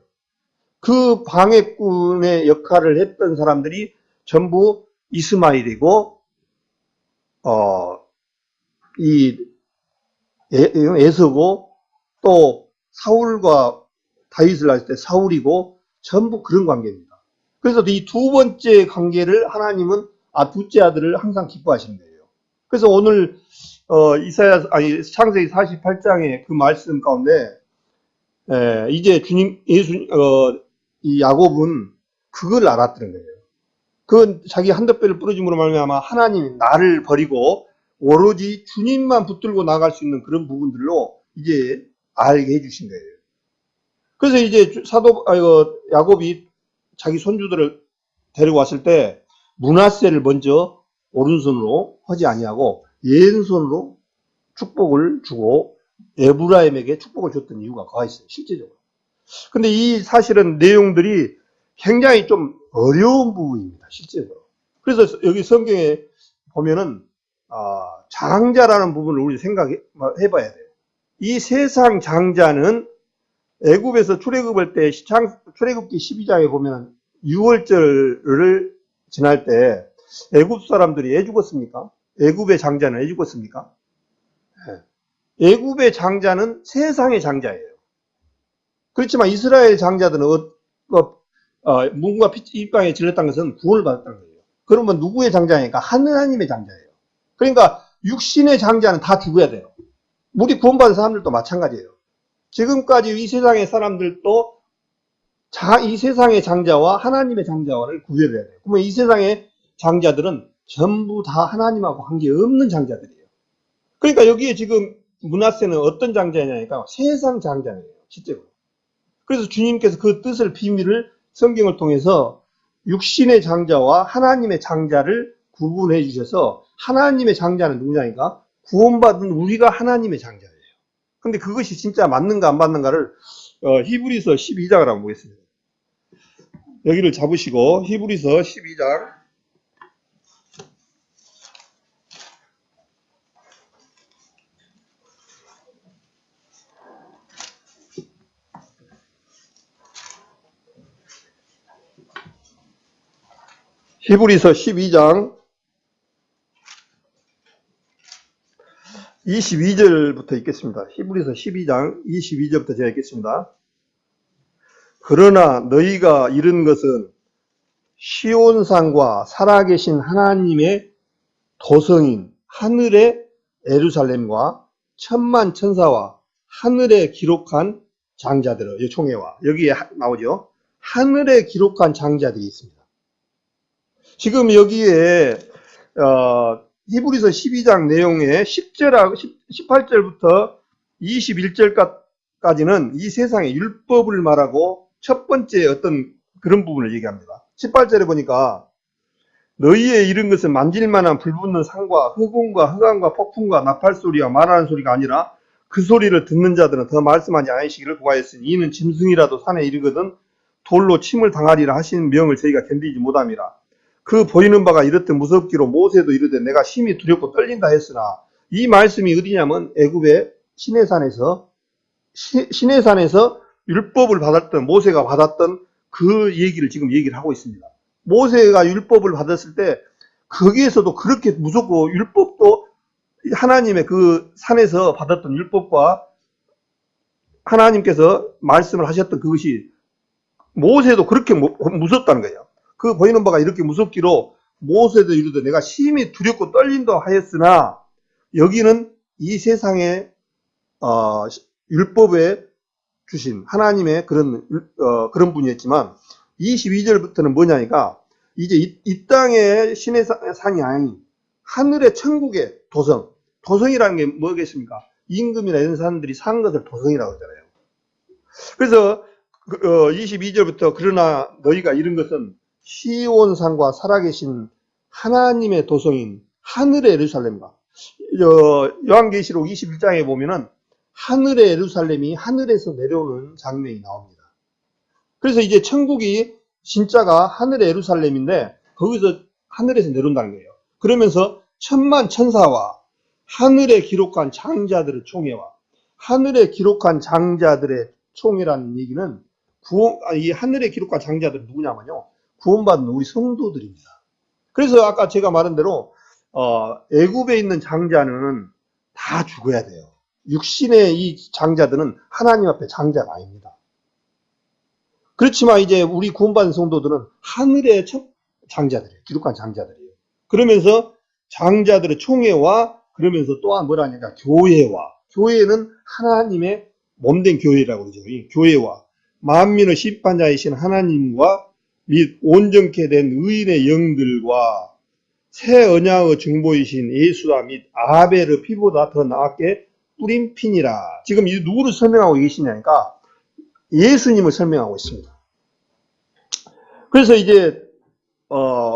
그 방해꾼의 역할을 했던 사람들이 전부 이스마엘이고 이 에서고 또 사울과 다윗을 할 때 사울이고 전부 그런 관계입니다. 그래서 이 두 번째 관계를 하나님은 둘째 아들을 항상 기뻐하시는 거예요. 그래서 오늘 창세기 48장의 그 말씀 가운데 이제 주님 이 야곱은 그걸 알았다는 거예요. 그건 자기 한뼘뼈를 부러짐으로 말미암아 하나님이 나를 버리고 오로지 주님만 붙들고 나갈 수 있는 그런 부분들로 이제 알게 해주신 거예요. 그래서 이제 야곱이 자기 손주들을 데리고 왔을 때 므낫세를 먼저 오른손으로 하지 아니하고 왼손으로 축복을 주고 에브라임에게 축복을 줬던 이유가 거기 있어요. 실제적으로. 근데 이 사실은 내용들이 굉장히 좀 어려운 부분입니다. 실제로. 그래서 여기 성경에 보면은 장자라는 부분을 우리 생각해 봐야 돼요. 이 세상 장자는 애굽에서 출애굽할 때 출애굽기 12장에 보면 6월절을 지날 때 애굽 사람들이 애 죽었습니까? 애굽의 장자는 애 죽었습니까? 애굽의 장자는 세상의 장자예요. 그렇지만 이스라엘 장자들은 문과 입방에 질렀다는 것은 구원을 받았다는 거예요. 그러면 누구의 장자니까? 하나님의 장자예요. 그러니까 육신의 장자는 다 죽어야 돼요. 우리 구원받은 사람들도 마찬가지예요. 지금까지 이 세상의 사람들도 이 세상의 장자와 하나님의 장자와를 구별을 해야 돼요. 그러면 이 세상의 장자들은 전부 다 하나님하고 관계없는 장자들이에요. 그러니까 여기에 지금 므낫세는 어떤 장자냐니까 세상 장자예요, 실제로. 그래서 주님께서 그 뜻을 비밀을 성경을 통해서 육신의 장자와 하나님의 장자를 구분해 주셔서 하나님의 장자는 누구냐니까 구원받은 우리가 하나님의 장자예요. 근데 그것이 진짜 맞는가 안 맞는가를 히브리서 12장을 한번 보겠습니다. 여기를 잡으시고 히브리서 12장 히브리서 12장 22절부터 읽겠습니다. 히브리서 12장 22절부터 제가 읽겠습니다. 그러나 너희가 이른 것은 시온산과 살아계신 하나님의 도성인 하늘의 예루살렘과 천만 천사와 하늘에 기록한 장자들의 총회와 여기에 나오죠. 하늘에 기록한 장자들이 있습니다. 지금 여기에 히브리서 12장 내용의 18절부터 21절까지는 이 세상의 율법을 말하고 첫 번째 어떤 그런 부분을 얘기합니다. 18절에 보니까 너희의 이른 것은 만질만한 불붙는 산과 흑운과 흑암과 폭풍과 나팔소리와 말하는 소리가 아니라 그 소리를 듣는 자들은 더 말씀하지 않으시기를 구하였으니 이는 짐승이라도 산에 이르거든 돌로 침을 당하리라 하신 명을 저희가 견디지 못함이라. 그 보이는 바가 이렇듯 무섭기로 모세도 이르되 내가 심히 두렵고 떨린다 했으나 이 말씀이 어디냐면 애굽의 시내산에서 율법을 받았던 모세가 받았던 그 얘기를 지금 얘기를 하고 있습니다. 모세가 율법을 받았을 때 거기에서도 그렇게 무섭고 율법도 하나님의 그 산에서 받았던 율법과 하나님께서 말씀을 하셨던 그것이 모세도 그렇게 무섭다는 거예요. 그 보이는 바가 이렇게 무섭기로 모세도 이르되 내가 심히 두렵고 떨린다 하였으나 여기는 이 세상의 율법에 주신 하나님의 그런 분이었지만 22절부터는 뭐냐니까 이제 이 땅의 신의 산이 아닌 하늘의 천국의 도성이라는 게 뭐겠습니까? 임금이나 이런 사람들이 사는 것을 도성이라고 하잖아요. 그래서 22절부터 그러나 너희가 이른 것은 시온산과 살아계신 하나님의 도성인 하늘의 예루살렘과 요한계시록 21장에 보면은 하늘의 예루살렘이 하늘에서 내려오는 장면이 나옵니다. 그래서 이제 천국이 진짜가 하늘의 예루살렘인데 거기서 하늘에서 내려온다는 거예요. 그러면서 천만 천사와 하늘에 기록한 장자들의 총회와 하늘에 기록한 장자들의 총회라는 얘기는 이 하늘에 기록한 장자들은 누구냐면요. 구원받은 우리 성도들입니다. 그래서 아까 제가 말한 대로 애굽에 있는 장자는 다 죽어야 돼요. 육신의 이 장자들은 하나님 앞에 장자가 아닙니다. 그렇지만 이제 우리 구원받은 성도들은 하늘의 장자들이에요. 기록한 장자들이에요. 그러면서 장자들의 총회와 그러면서 또한 뭐라니까 교회는 하나님의 몸된 교회라고 그러죠. 이 교회와 만민의 심판자이신 하나님과 및 온전케 된 의인의 영들과 새 언약의 증보이신 예수와 및 아벨의 피보다 더 나았게 뿌린 피니라. 지금 이 누구를 설명하고 계시냐니까 예수님을 설명하고 있습니다. 그래서 이제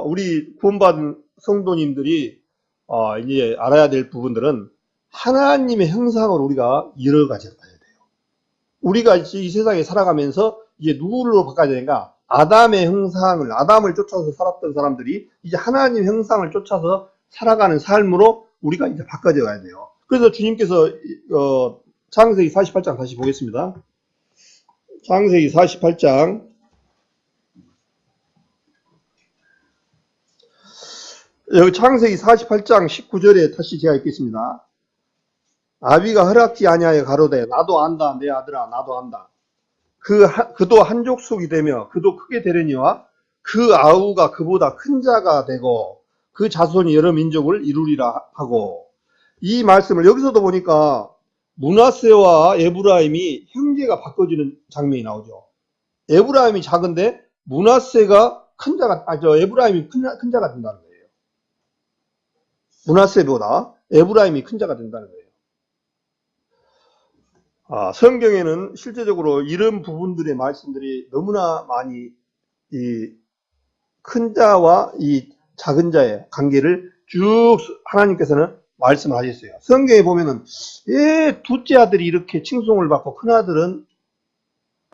우리 구원받은 성도님들이 이제 알아야 될 부분들은 하나님의 형상을 우리가 여러 가지로 봐야 돼요. 우리가 이 세상에 살아가면서 이제 누구로 바꿔야 되는가? 아담을 쫓아서 살았던 사람들이 이제 하나님 형상을 쫓아서 살아가는 삶으로 우리가 이제 바꿔져 가야 돼요. 그래서 주님께서 창세기 48장 다시 보겠습니다. 창세기 48장 여기 창세기 48장 19절에 다시 제가 읽겠습니다. 아비가 허락지 아니하여 가로되 나도 안다 내 아들아 나도 안다. 그도 한족속이 되며 그도 크게 되려니와 그 아우가 그보다 큰 자가 되고 그 자손이 여러 민족을 이루리라 하고 이 말씀을 여기서도 보니까 므낫세와 에브라임이 형제가 바꿔지는 장면이 나오죠. 에브라임이 작은데 므낫세가 큰 자가, 에브라임이 큰 자가 된다는 거예요. 므낫세보다 에브라임이 큰 자가 된다는 거예요. 성경에는 실제적으로 이런 부분들의 말씀들이 너무나 많이 이 큰 자와 이 작은 자의 관계를 쭉 하나님께서는 말씀을 하셨어요. 성경에 보면은 왜 둘째 아들이 이렇게 칭송을 받고 큰 아들은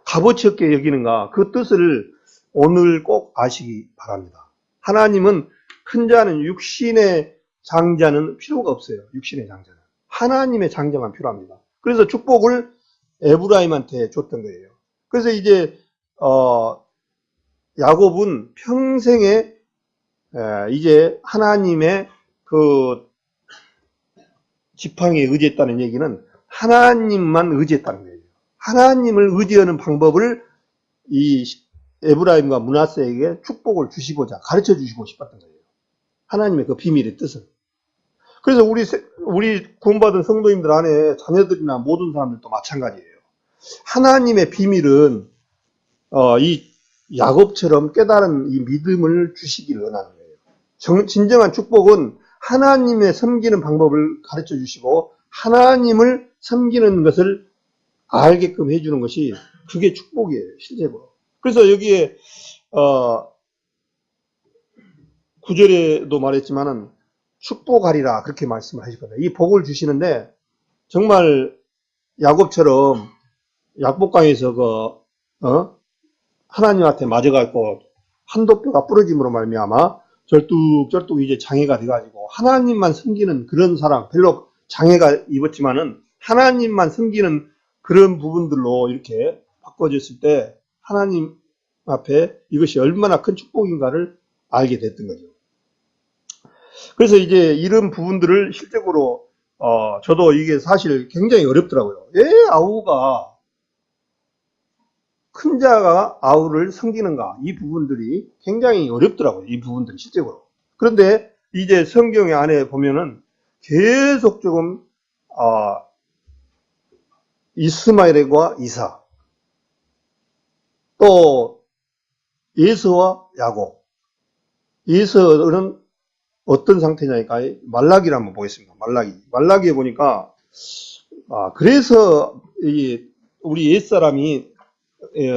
값어치 없게 여기는가, 그 뜻을 오늘 꼭 아시기 바랍니다. 하나님은 큰 자는 육신의 장자는 필요가 없어요. 육신의 장자는 하나님의 장자만 필요합니다. 그래서 축복을 에브라임한테 줬던 거예요. 그래서 이제 야곱은 평생에 이제 하나님의 그 지팡이에 의지했다는 얘기는 하나님만 의지했다는 거예요. 하나님을 의지하는 방법을 이 에브라임과 므낫세에게 축복을 주시고자 가르쳐 주시고 싶었던 거예요. 하나님의 그 비밀의 뜻은. 그래서 우리 구원받은 성도님들 안에 자녀들이나 모든 사람들도 마찬가지예요. 하나님의 비밀은 이 야곱처럼 깨달은 이 믿음을 주시기를 원하는 거예요. 진정한 축복은 하나님의 섬기는 방법을 가르쳐 주시고 하나님을 섬기는 것을 알게끔 해주는 것이 그게 축복이에요. 실제로. 그래서 여기에 9절에도 말했지만은 축복하리라 그렇게 말씀을 하셨거든요. 이 복을 주시는데 정말 야곱처럼 약복강에서 하나님한테 맞아갖고 한도뼈가 부러짐으로 말미암아 절뚝절뚝 이제 장애가 돼가지고 하나님만 섬기는 그런 사람, 별로 장애가 입었지만은 하나님만 섬기는 그런 부분들로 이렇게 바꿔졌을 때 하나님 앞에 이것이 얼마나 큰 축복인가를 알게 됐던 거죠. 그래서 이제 이런 부분들을 실제로 저도 이게 사실 굉장히 어렵더라고요. 왜 아우가 큰 자가 아우를 섬기는가, 이 부분들이 굉장히 어렵더라고요. 이 부분들이 실제로. 그런데 이제 성경 안에 보면은 계속 조금 이스마엘과 이사, 또 에서와 야곱. 에서는 어떤 상태냐니까 말라기를 한번 보겠습니다. 말라기에 보니까 그래서 우리 옛사람이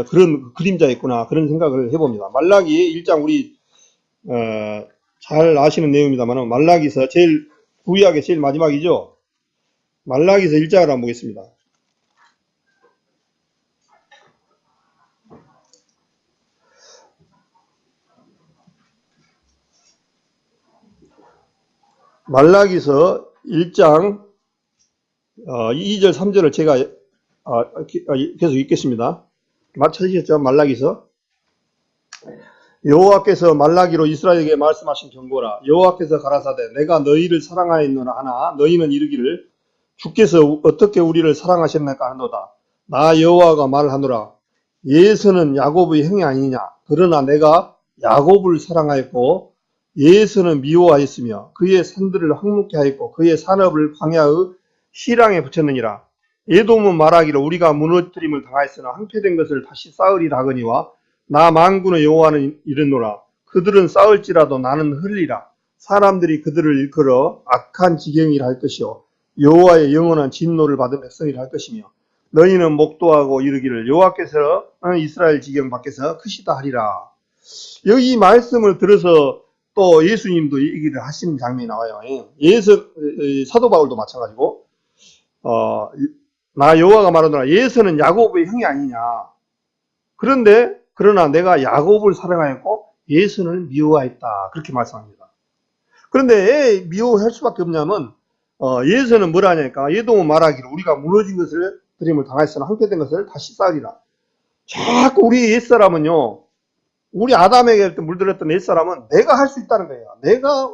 그런 그림자였구나, 그런 생각을 해봅니다. 말라기 1장 우리 잘 아시는 내용입니다만 말라기서 제일 구약의 제일 마지막이죠. 말라기서 1장을 한번 보겠습니다. 말라기서 1장 2절 3절을 제가 계속 읽겠습니다. 맞춰주셨죠? 말라기서. 여호와께서 말라기로 이스라엘에게 말씀하신 경고라. 여호와께서 가라사대 내가 너희를 사랑하였노라 하나 너희는 이르기를 주께서 어떻게 우리를 사랑하셨나까 하노다. 나 여호와가 말하노라. 예서는 야곱의 형이 아니냐. 그러나 내가 야곱을 사랑하였고 예서는 미워하였으며 그의 산들을 황묵게 하였고 그의 산업을 광야의 시랑에 붙였느니라. 에돔은 말하기를 우리가 무너뜨림을 당하였으나 황폐된 것을 다시 쌓으리라 하거니와 나 만군의 여호와는 이르노라. 그들은 쌓을지라도 나는 흘리라. 사람들이 그들을 일컬어 악한 지경이라 할 것이요 여호와의 영원한 진노를 받은 백성이라 할 것이며 너희는 목도하고 이르기를 여호와께서 이스라엘 지경 밖에서 크시다 하리라. 여기 말씀을 들어서 또 예수님도 얘기를 하시는 장면이 나와요. 사도 바울도 마찬가지고 나 여호와가 말하노라. 예서는 야곱의 형이 아니냐. 그러나 내가 야곱을 사랑하였고 예서는 미워하였다. 그렇게 말씀합니다. 그런데 왜 미워할 수밖에 없냐면 예서는 뭐라 하냐니까 에돔은 말하기를 우리가 무너진 것을 드림을 당하였으나 황폐된 것을 다시 쌓으리라. 자꾸 우리 옛사람은요, 우리 아담에게 물들었던 옛사람은 내가 할 수 있다는 거예요. 내가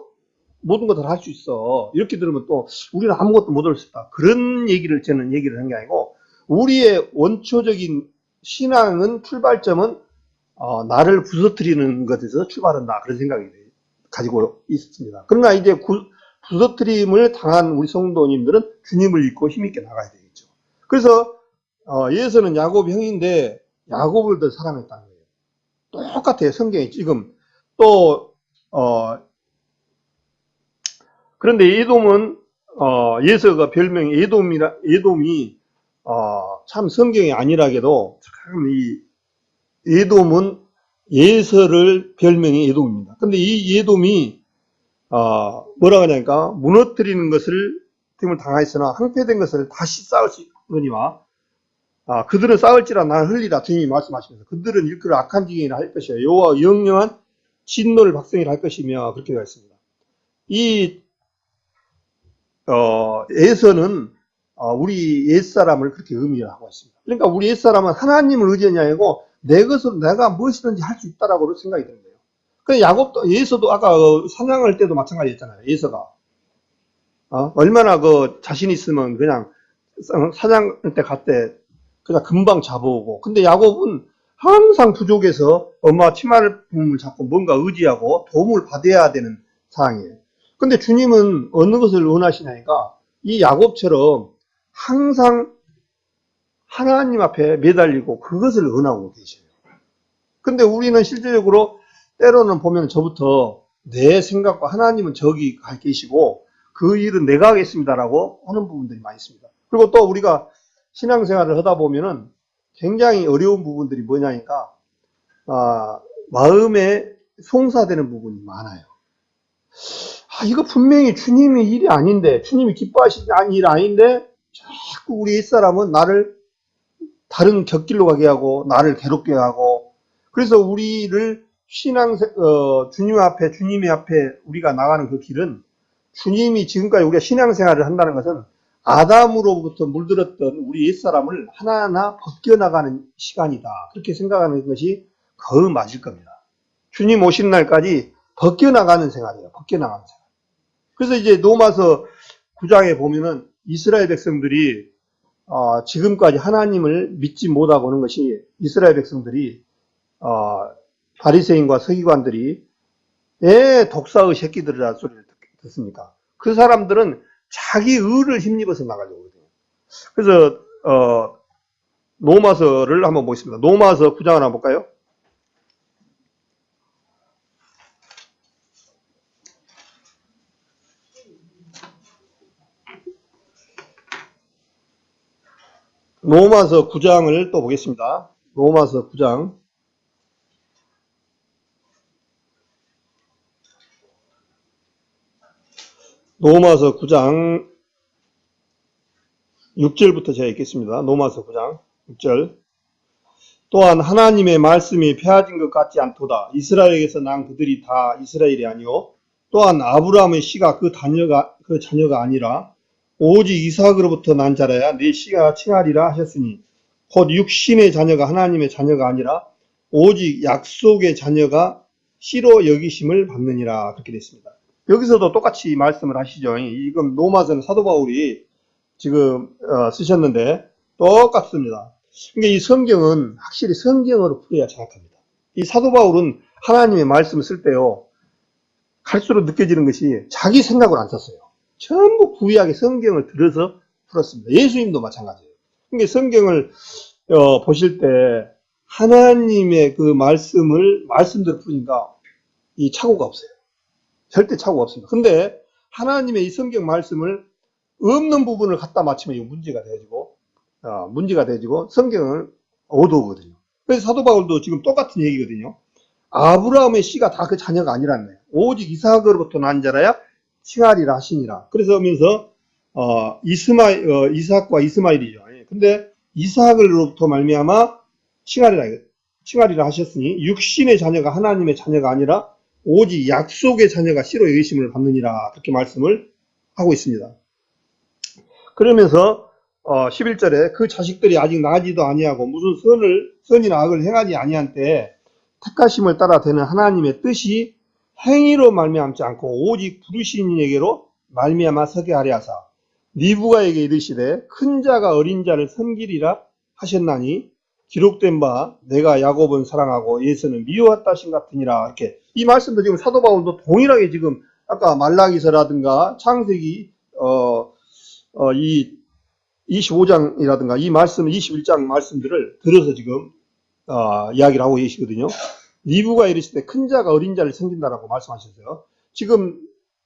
모든 것을 할 수 있어. 이렇게 들으면 또 우리는 아무것도 못 할 수 있다. 그런 얘기를 저는 얘기를 한 게 아니고 우리의 원초적인 신앙은 출발점은 나를 부서뜨리는 것에서 출발한다. 그런 생각이 가지고 있습니다. 그러나 이제 부서뜨림을 당한 우리 성도님들은 주님을 믿고 힘있게 나가야 되겠죠. 그래서 예서는 야곱 형인데 야곱을 더 사랑했다는 거예요. 똑같아요. 성경에 지금 또 그런데 에돔은 예서가 별명이 에돔이 참 성경이 아니라게도 참 이 에돔은 예서를 별명이 에돔입니다. 근데 이 에돔이 뭐라고 하냐니까 무너뜨리는 것을 등을 당하였으나 항폐된 것을 다시 쌓을 수 있거니와 그들은 싸울지라 날 흘리라 주님이 말씀하시면서 그들은 일컬어 악한 지경이라 할 것이요 여호와 영영한 진노를 박성이라 할 것이며 그렇게 되어 있습니다. 이 에서는 우리 옛사람을 그렇게 의미하고 있습니다. 그러니까 우리 옛사람은 하나님을 의지하냐 아니고 내 것으로 내가 무엇이든지 할 수 있다라고 생각이 드는 거예요. 그래서 야곱도 예서도 아까 사냥할 때도 마찬가지였잖아요. 예서가 얼마나 자신 있으면 그냥 사냥할 때 갈 때 그냥 금방 잡아오고. 근데 야곱은 항상 부족해서 엄마 치마를 잡고 뭔가 의지하고 도움을 받아야 되는 상황이에요. 근데 주님은 어느 것을 원하시냐니까 이 야곱처럼 항상 하나님 앞에 매달리고 그것을 원하고 계셔요. 근데 우리는 실제적으로 때로는 보면 저부터 내 생각과 하나님은 저기 가 계시고 그 일은 내가 하겠습니다라고 하는 부분들이 많이 있습니다. 그리고 또 우리가 신앙생활을 하다 보면은 굉장히 어려운 부분들이 뭐냐니까 마음에 송사되는 부분이 많아요. 이거 분명히 주님이 일이 아닌데, 주님이 기뻐하시지 않은 일 아닌데 자꾸 우리 옛사람은 나를 다른 곁길로 가게 하고 나를 괴롭게 하고. 그래서 우리를 주님의 앞에 우리가 나가는 그 길은 주님이 지금까지 우리가 신앙생활을 한다는 것은 아담으로부터 물들었던 우리 옛사람을 하나하나 벗겨나가는 시간이다. 그렇게 생각하는 것이 거의 맞을 겁니다. 주님 오시는 날까지 벗겨나가는 생활이에요. 벗겨나가는 생활. 그래서 이제 로마서 9장에 보면은 이스라엘 백성들이 지금까지 하나님을 믿지 못하고 오는 것이 이스라엘 백성들이 바리새인과 서기관들이 독사의 새끼들이라 소리를 듣습니까? 그 사람들은 자기 의를 힘입어서 나가려고 그러거든요. 그래서 로마서를 한번 보겠습니다. 로마서 9장을 한번 볼까요? 로마서 9장을 또 보겠습니다. 로마서 9장. 로마서 9장 6절부터 제가 읽겠습니다. 로마서 9장 6절. 또한 하나님의 말씀이 폐하진 것 같지 않도다. 이스라엘에게서 난 그들이 다 이스라엘이 아니요. 또한 아브라함의 씨가 그 자녀가 아니라 오직 이삭으로부터 난 자라야 내 씨가 칭하리라 하셨으니 곧 육신의 자녀가 하나님의 자녀가 아니라 오직 약속의 자녀가 씨로 여기심을 받느니라. 그렇게 됐습니다. 여기서도 똑같이 말씀을 하시죠. 이건 로마서는 사도 바울이 지금 쓰셨는데 똑같습니다. 그러니까 이 성경은 확실히 성경으로 풀어야 정확합니다. 이 사도 바울은 하나님의 말씀을 쓸 때요, 갈수록 느껴지는 것이 자기 생각을 안 썼어요. 전부 구약의 성경을 들어서 풀었습니다. 예수님도 마찬가지예요. 그러니까 성경을 보실 때 하나님의 그 말씀대로 푸니까 이 착오가 없어요. 절대 착오가 없습니다. 근데 하나님의 이 성경 말씀을 없는 부분을 갖다 맞추면 이거 문제가 되어지고 성경을 어두우거든요. 그래서 사도 바울도 지금 똑같은 얘기거든요. 아브라함의 씨가 다 그 자녀가 아니라는 거예요. 오직 이삭으로부터 난 자라야 칭하리라 하시니라. 그래서 하면서 이삭과 이스마엘이죠. 근데 이삭으로부터 말미암아 칭하리라 하셨으니 육신의 자녀가 하나님의 자녀가 아니라 오직 약속의 자녀가 씨로 여기심을 받느니라. 그렇게 말씀을 하고 있습니다. 그러면서 11절에 그 자식들이 아직 나지도 아니하고 무슨 선이나 악을 행하지 아니한 때에 택하심을 따라 되는 하나님의 뜻이 행위로 말미암지 않고 오직 부르신 이에게로 말미암아 서게 하려 하사 리브가에게 이르시되 큰 자가 어린 자를 섬기리라 하셨나니 기록된 바 내가 야곱은 사랑하고 에서는 미워했다 하신 같으니라. 이렇게 이 말씀도 지금 사도 바울도 동일하게 지금 아까 말라기서라든가 창세기 이 25장이라든가 이 말씀 21장 말씀들을 들어서 지금 이야기를 하고 계시거든요. 리브가 이르실 때 큰 자가 어린 자를 섬긴다라고 말씀하셨어요. 지금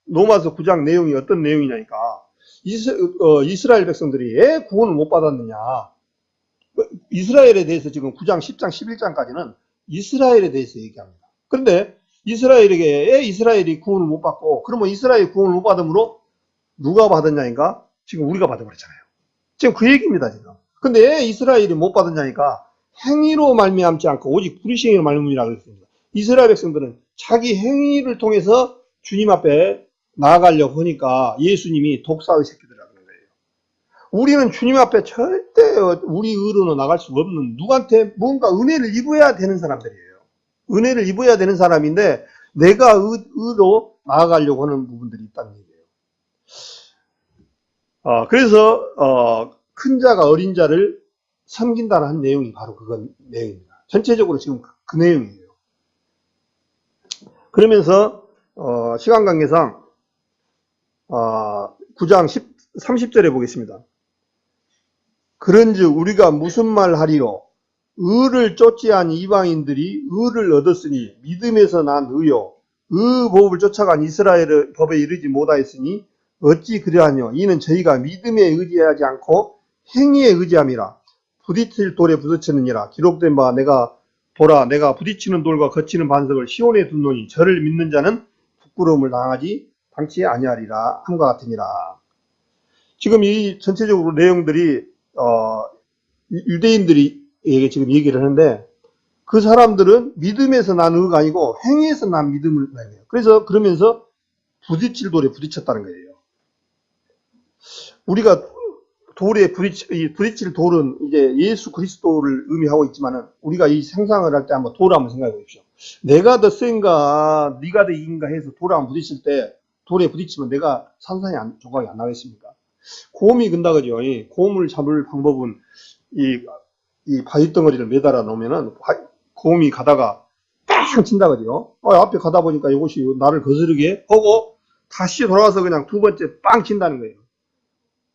로마서 9장 내용이 어떤 내용이냐니까 이스라엘 백성들이 왜 구원을 못 받았느냐. 이스라엘에 대해서 지금 9장, 10장, 11장까지는 이스라엘에 대해서 얘기합니다. 그런데 이스라엘이 구원을 못 받고 그러면 이스라엘이 구원을 못 받음으로 누가 받았냐니까 지금 우리가 받아버렸잖아요. 지금 그 얘기입니다. 지금. 근데 왜 이스라엘이 못 받았냐니까 행위로 말미암지 않고 오직 불의행위로 말미암이라고 그랬습니다. 이스라엘 백성들은 자기 행위를 통해서 주님 앞에 나아가려고 하니까 예수님이 독사의 새끼들이라고 하는 거예요. 우리는 주님 앞에 절대 우리 의로는 나갈 수 없는 누구한테 뭔가 은혜를 입어야 되는 사람들이에요. 은혜를 입어야 되는 사람인데 내가 의로 나아가려고 하는 부분들이 있다는 얘기예요. 그래서 큰 자가 어린 자를 섬긴다는 내용이 바로 그건 내용입니다. 전체적으로 지금 그 내용이에요. 그러면서 시간 관계상 9장 30절에 보겠습니다. 그런즉 우리가 무슨 말 하리요? 의를 쫓지 않은 이방인들이 의를 얻었으니 믿음에서 난 의요. 법을 쫓아간 이스라엘의 법에 이르지 못하였으니 어찌 그러하뇨? 이는 저희가 믿음에 의지하지 않고 행위에 의지함이라. 부딪힐 돌에 부딪히느니라. 기록된 바 내가 부딪히는 돌과 거치는 반석을 시온에 둔노니 저를 믿는 자는 부끄러움을 당치 아니하리라 함과 같으니라. 지금 이 전체적으로 내용들이 유대인들이 지금 얘기를 하는데 그 사람들은 믿음에서 난 의가 아니고 행위에서 난 믿음을 말해요. 그래서 그러면서 부딪힐 돌에 부딪혔다는 거예요. 우리가 부딪힐 돌은 이제 예수 그리스도를 의미하고 있지만은 우리가 이 생상을 할 때 한번 돌을 한번 생각해 보십시오. 내가 더 센가, 네가 더 이긴가 해서 돌을 한번 부딪힐 때 돌에 부딪히면 내가 산산이 조각이 안 나겠습니까? 곰이 근다 그죠? 이 곰을 잡을 방법은 이 바위덩어리를 매달아 놓으면은 곰이 가다가 빵 친다 그죠? 앞에 가다 보니까 이것이 나를 거스르게 하고 다시 돌아와서 그냥 두 번째 빵 친다는 거예요.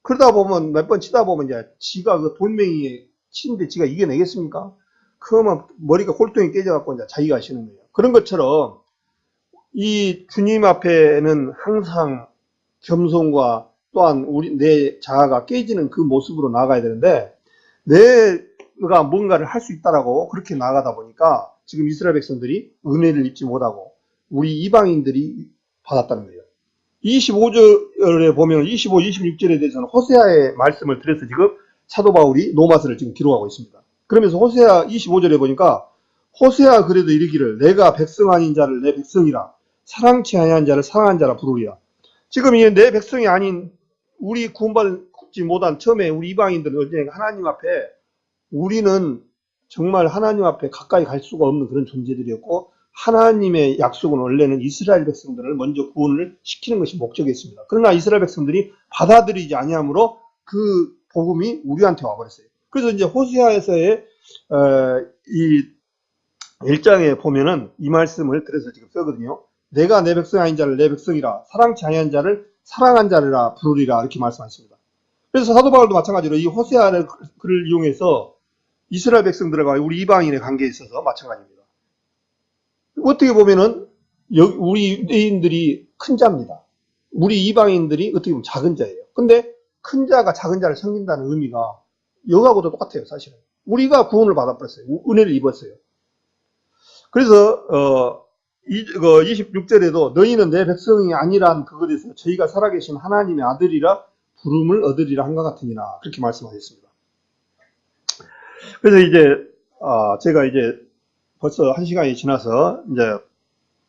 그러다 보면 몇 번 치다 보면 이제 지가 그 돌멩이에 치는데 지가 이겨내겠습니까? 그러면 머리가 홀통이 깨져갖고 이제 자기가 하시는 거예요. 그런 것처럼 이 주님 앞에는 항상 겸손과 또한 내 자아가 깨지는 그 모습으로 나아가야 되는데 내가 뭔가를 할 수 있다라고 그렇게 나아가다 보니까 지금 이스라엘 백성들이 은혜를 입지 못하고 우리 이방인들이 받았다는 거예요. 25절에 보면 25, 26절에 대해서는 호세아의 말씀을 들어서 지금 사도 바울이 로마서를 지금 기록하고 있습니다. 그러면서 호세아 25절에 보니까 호세아 그래도 이르기를 내가 백성 아닌 자를 내 백성이라 사랑치 아니한 자를 사랑한 자라 부르리라. 지금 이게 내 백성이 아닌 우리 구원받지 못한 처음에 우리 이방인들은 어쩌니까 하나님 앞에 우리는 정말 하나님 앞에 가까이 갈 수가 없는 그런 존재들이었고 하나님의 약속은 원래는 이스라엘 백성들을 먼저 구원을 시키는 것이 목적이었습니다. 그러나 이스라엘 백성들이 받아들이지 아니함으로 그 복음이 우리한테 와버렸어요. 그래서 이제 호세아에서의 이 1장에 보면은 이 말씀을 들어서 지금 쓰거든요. 내가 내 백성 아닌 자를 내 백성이라 사랑치 아니한 자를 사랑한 자라 부르리라 이렇게 말씀하셨습니다. 그래서 사도 바울도 마찬가지로 이 호세아를 글을 이용해서 이스라엘 백성들과 우리 이방인의 관계에 있어서 마찬가지입니다. 어떻게 보면은 우리 유대인들이 큰 자입니다. 우리 이방인들이 어떻게 보면 작은 자예요. 근데 큰 자가 작은 자를 섬긴다는 의미가 여하고도 똑같아요, 사실은. 우리가 구원을 받아버렸어요. 은혜를 입었어요. 그래서 26절에도 너희는 내 백성이 아니란 그것에서 저희가 살아계신 하나님의 아들이라 부름을 얻으리라 한것 같으니라 그렇게 말씀하셨습니다. 그래서 이제 제가 이제 벌써 1시간이 지나서 이제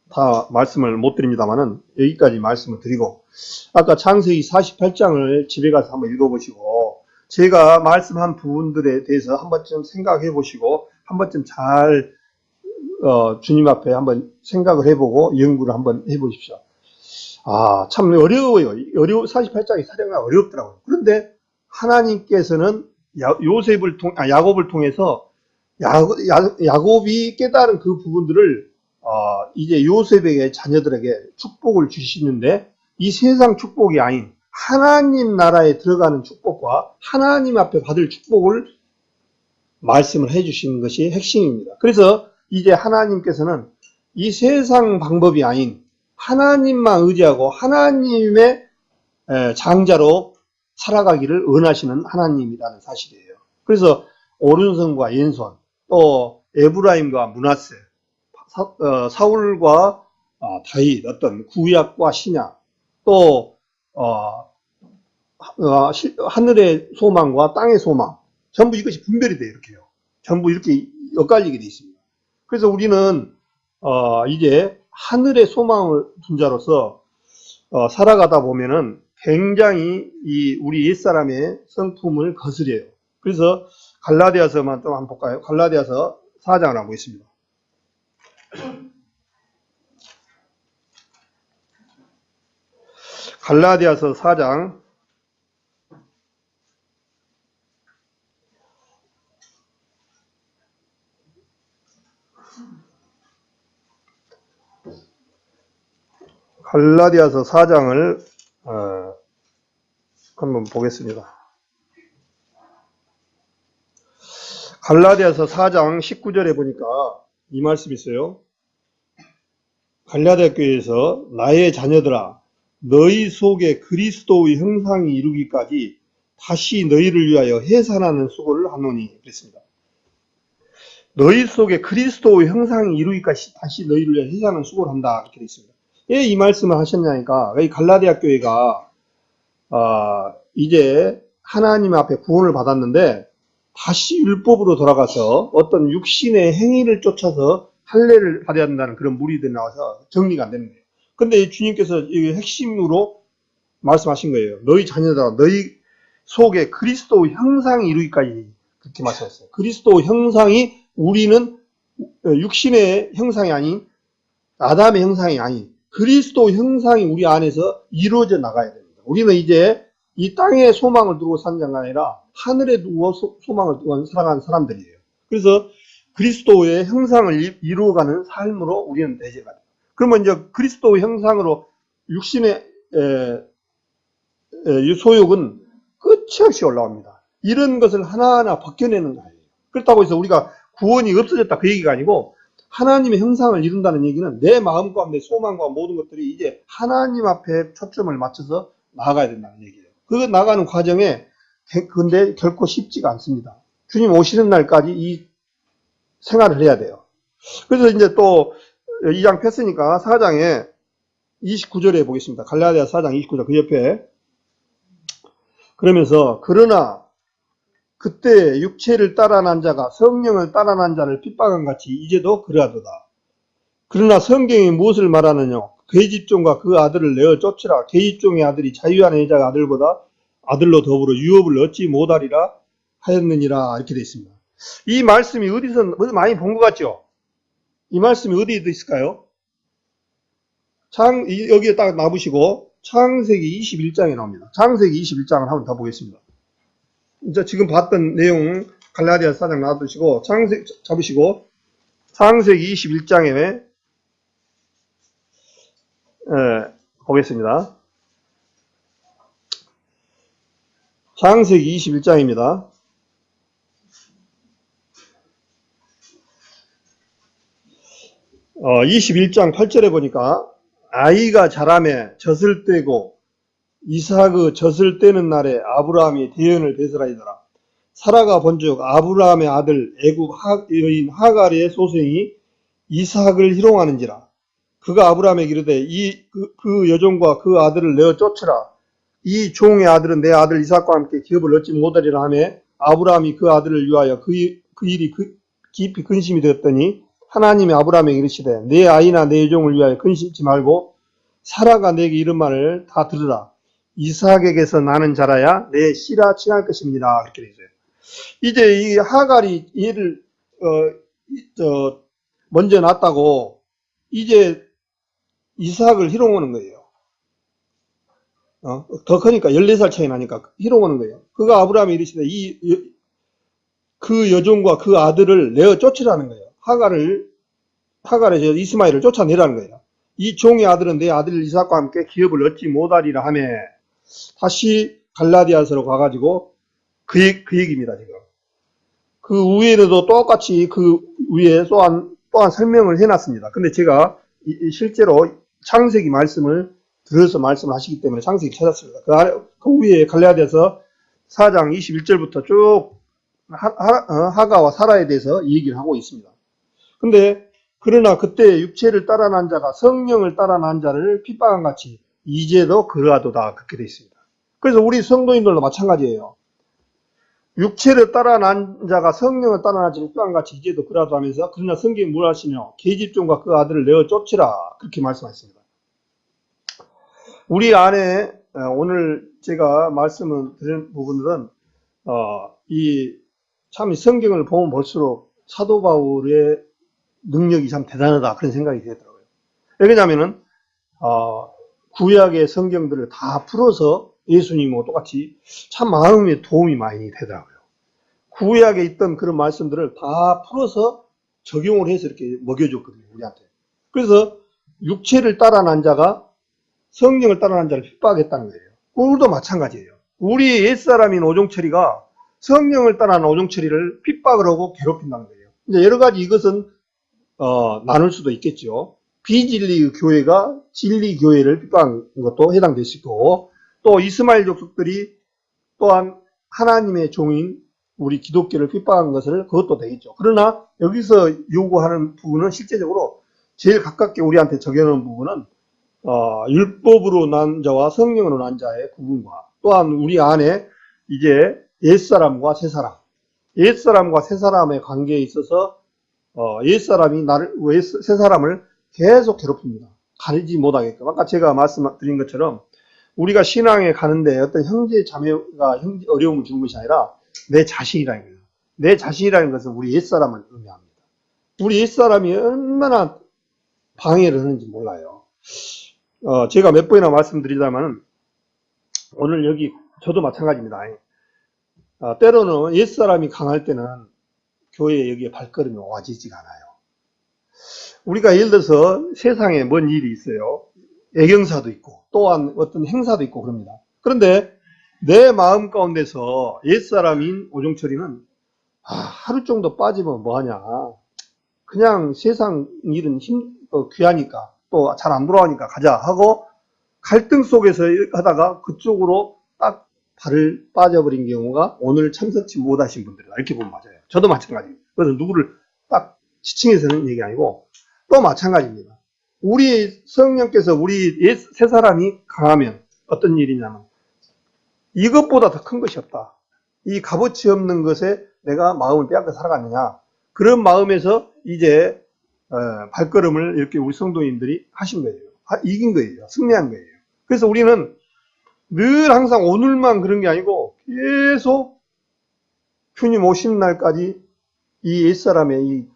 다 말씀을 못 드립니다만은 여기까지 말씀을 드리고 아까 창세기 48장을 집에 가서 한번 읽어보시고 제가 말씀한 부분들에 대해서 한 번쯤 생각해 보시고 한 번쯤 잘 주님 앞에 한번 생각을 해보고 연구를 한번 해보십시오. 참 어려워요. 48장이 사령가 어렵더라고요. 그런데 하나님께서는 야곱을 통해서 야곱이 깨달은 그 부분들을 이제 요셉에게 자녀들에게 축복을 주시는데 이 세상 축복이 아닌 하나님 나라에 들어가는 축복과 하나님 앞에 받을 축복을 말씀을 해주시는 것이 핵심입니다. 그래서 이제 하나님께서는 이 세상 방법이 아닌 하나님만 의지하고 하나님의 장자로 살아가기를 원하시는 하나님이라는 사실이에요. 그래서 오른손과 왼손, 또 에브라임과 므낫세, 사울과 다윗, 어떤 구약과 신약, 또 하늘의 소망과 땅의 소망, 전부 이것이 분별이 돼요. 이렇게요. 전부 이렇게 엇갈리게 돼 있습니다. 그래서 우리는 이제 하늘의 소망을 둔 자로서 살아가다 보면은 굉장히 우리 옛사람의 성품을 거스려요. 그래서 갈라디아서만 좀 한번 볼까요? 갈라디아서 4장을 한번 보겠습니다. 갈라디아서 4장 4장을 한번 보겠습니다. 갈라디아서 4장 19절에 보니까 이 말씀이 있어요. 갈라디아 교회에서 나의 자녀들아 너희 속에 그리스도의 형상이 이루기까지 다시 너희를 위하여 해산하는 수고를 하노니 그랬습니다. 너희 속에 그리스도의 형상이 이루기까지 다시 너희를 위하여 해산하는 수고를 한다 이렇게 되어 있습니다. 왜 이 말씀을 하셨냐니까 이 갈라디아 교회가 이제 하나님 앞에 구원을 받았는데 다시 율법으로 돌아가서 어떤 육신의 행위를 쫓아서 할례를 받아야 된다는 그런 무리들이 나와서 정리가 안 되는 거예요. 근데 주님께서 이 핵심으로 말씀하신 거예요. 너희 자녀들아 너희 속에 그리스도의 형상이 이루기까지 그렇게 말씀하셨어요. 그리스도 형상이 우리는 육신의 형상이 아닌 아담의 형상이 아닌 그리스도 형상이 우리 안에서 이루어져 나가야 됩니다. 우리는 이제 이 땅에 소망을 두고 사는 자가 아니라 하늘에 두고 소망을 두고 살아가는 사람들이에요. 그래서 그리스도의 형상을 이루어가는 삶으로 우리는 대제가 돼요. 그러면 이제 그리스도의 형상으로 육신의 소욕은 끝이 없이 올라옵니다. 이런 것을 하나하나 벗겨내는 거예요. 그렇다고 해서 우리가 구원이 없어졌다 그 얘기가 아니고 하나님의 형상을 이룬다는 얘기는 내 마음과 내 소망과 모든 것들이 이제 하나님 앞에 초점을 맞춰서 나아가야 된다는 얘기예요. 그 나가는 과정에 근데 결코 쉽지가 않습니다. 주님 오시는 날까지 이 생활을 해야 돼요. 그래서 이제 또 2장 폈으니까 4장에 29절에 보겠습니다. 갈라디아 4장 29절 그 옆에 그러면서 그러나 그때 육체를 따라 난 자가 성령을 따라 난 자를 핍박한 같이 이제도 그러하도다. 그러나 성경이 무엇을 말하느냐? 계집종과 그 아들을 내어 쫓으라. 계집종의 아들이 자유한 여자 아들로 더불어 유업을 얻지 못하리라 하였느니라 이렇게 되어 있습니다. 이 말씀이 어디서 많이 본 것 같죠? 이 말씀이 어디에 있을까요? 여기에 딱 놔보시고 창세기 21장에 나옵니다. 창세기 21장을 한번 더 보겠습니다. 이제 지금 봤던 내용 갈라디아 4장 놔두시고 잡으시고 창세기 21장에 보겠습니다. 창세기 21장입니다. 21장 8절에 보니까 아이가 자라매 젖을 떼고 이삭의 젖을 떼는 날에 아브라함이 대언을 배설하이더라. 사라가 본즉 아브라함의 아들 애굽 여인 하갈의 소생이 이삭을 희롱하는지라. 그가 아브라함에게 이르되 그 여종과 그 아들을 내어 쫓으라. 이 종의 아들은 내 아들 이삭과 함께 기업을 얻지 못하리라 하며 아브라함이 그 아들을 위하여 그 일이 깊이 근심이 되었더니 하나님이 아브라함에게 이르시되 내 아이나 내 여종을 위하여 근심치 말고 사라가 내게 이른 말을 다 들으라. 이삭에게서 나는 자라야 내 씨라 칭할 것입니다. 이렇게 되어 있어요. 이제 이 하갈이 얘를 먼저 낳았다고 이제 이삭을 희롱하는 거예요. 더 크니까 14살 차이 나니까 희롱하는 거예요. 그가 아브라함이 이르시되 그 여종과 그 아들을 내어 쫓으라는 거예요. 하갈의 이스마엘을 쫓아내라는 거예요. 이 종의 아들은 내 아들 이삭과 함께 기업을 얻지 못하리라 하며 다시 갈라디아서로 가가지고 그 얘기입니다. 지금 그 위에도 똑같이 그 위에 또한 설명을 해놨습니다. 근데 제가 실제로 창세기 말씀을 들어서 말씀을 하시기 때문에 창세기 찾았습니다. 그 위에 갈라디아서 4장 21절부터 쭉 하가와 사라에 대해서 얘기를 하고 있습니다. 근데 그러나 그때 육체를 따라 난 자가 성령을 따라 난 자를 핍박한 같이 이제도 그러하도다, 그렇게 되어 있습니다. 그래서 우리 성도인들도 마찬가지예요. 육체를 따라 난 자가 성령을 따라 나지 핍박한 같이 이제도 그러하도 하면서, 그러나 성경이 뭘 하시며 계집종과 그 아들을 내어 쫓으라, 그렇게 말씀하셨습니다. 우리 안에 오늘 제가 말씀을 드린 부분들은 참 성경을 보면 볼수록 사도 바울의 능력이 참 대단하다, 그런 생각이 들더라고요. 왜냐하면은 구약의 성경들을 다 풀어서 예수님과 똑같이 참 마음에 도움이 많이 되더라고요. 구약에 있던 그런 말씀들을 다 풀어서 적용을 해서 이렇게 먹여줬거든요, 우리한테. 그래서 육체를 따라 난 자가 성령을 따라 난 자를 핍박했다는 거예요. 우리도 마찬가지예요. 우리 옛사람인 오종철이가 성령을 따라 난 오종철이를 핍박을 하고 괴롭힌다는 거예요. 이제 여러 가지 이것은 나눌 수도 있겠죠. 비진리 교회가 진리 교회를 핍박한 것도 해당될 수 있고, 또 이스마엘 족속들이 또한 하나님의 종인 우리 기독교를 핍박한 것을, 그것도 되겠죠. 그러나 여기서 요구하는 부분은 실제적으로 제일 가깝게 우리한테 적용하는 부분은 율법으로 난 자와 성령으로 난 자의 구분과, 또한 우리 안에 이제 옛사람과 새사람, 옛사람과 새사람의 관계에 있어서 옛사람이 새사람을 계속 괴롭힙니다. 가리지 못하게끔. 아까 제가 말씀드린 것처럼 우리가 신앙에 가는데 어떤 형제 자매가 어려움을 주는 것이 아니라 내 자신이라는 거예요. 내 자신이라는 것은 우리 옛사람을 의미합니다. 우리 옛사람이 얼마나 방해를 하는지 몰라요. 제가 몇 번이나 말씀드리자면, 오늘 여기 저도 마찬가지입니다. 때로는 옛사람이 강할 때는 교회에 여기에 발걸음이 와지지가 않아요. 우리가 예를 들어서 세상에 뭔 일이 있어요. 애경사도 있고 또한 어떤 행사도 있고 그럽니다. 그런데 내 마음 가운데서 옛사람인 오종철이는 하루 정도 빠지면 뭐하냐, 그냥 세상 일은 귀하니까 또 잘 안 돌아오니까 가자 하고 갈등 속에서 하다가 그쪽으로 딱 발을 빠져버린 경우가 오늘 참석치 못하신 분들이다, 이렇게 보면 맞아요. 저도 마찬가지입니다. 그래서 누구를 딱 지칭해서는 얘기 아니고 또 마찬가지입니다. 우리 성령께서 우리 새 사람이 강하면 어떤 일이냐면, 이것보다 더 큰 것이 없다. 이 값어치 없는 것에 내가 마음을 빼앗겨 살아갔느냐, 그런 마음에서 이제 발걸음을 이렇게 우리 성도님들이 하신 거예요. 이긴 거예요. 승리한 거예요. 그래서 우리는 늘 항상 오늘만 그런 게 아니고 계속 주님 오신 날까지 이 옛사람의 이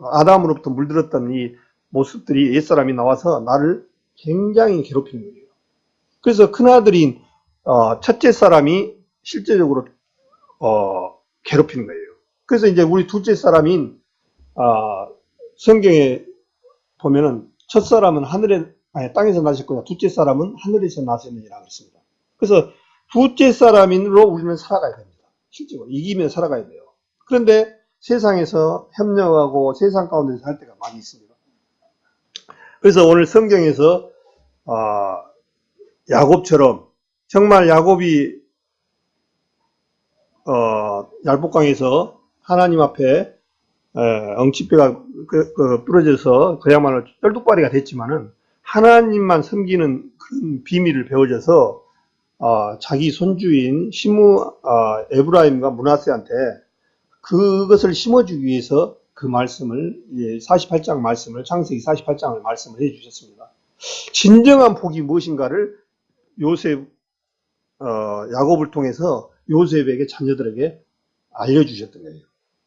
아담으로부터 물들었던 이 모습들이, 옛사람이 나와서 나를 굉장히 괴롭히는 거예요. 그래서 큰아들인 첫째 사람이 실제적으로 괴롭히는 거예요. 그래서 이제 우리 둘째 사람인 성경에 보면은 첫 사람은 땅에서 나셨거나 둘째 사람은 하늘에서 나셨느니라 그랬습니다. 그래서 둘째 사람인으로 우리는 살아가야 됩니다. 실제로 이기면 살아가야 돼요. 그런데 세상에서 협력하고 세상 가운데서 할 때가 많이 있습니다. 그래서 오늘 성경에서 야곱처럼, 정말 야곱이 얄복강에서 하나님 앞에 엉치뼈가 부러져서 그야말로 쩔뚝발이가 됐지만은 하나님만 섬기는 그런 비밀을 배워져서 자기 손주인 에브라임과 므낫세한테 그것을 심어주기 위해서 그 말씀을, 48장 말씀을, 창세기 48장을 말씀을 해 주셨습니다. 진정한 복이 무엇인가를 야곱을 통해서 요셉에게, 자녀들에게 알려주셨던 거예요.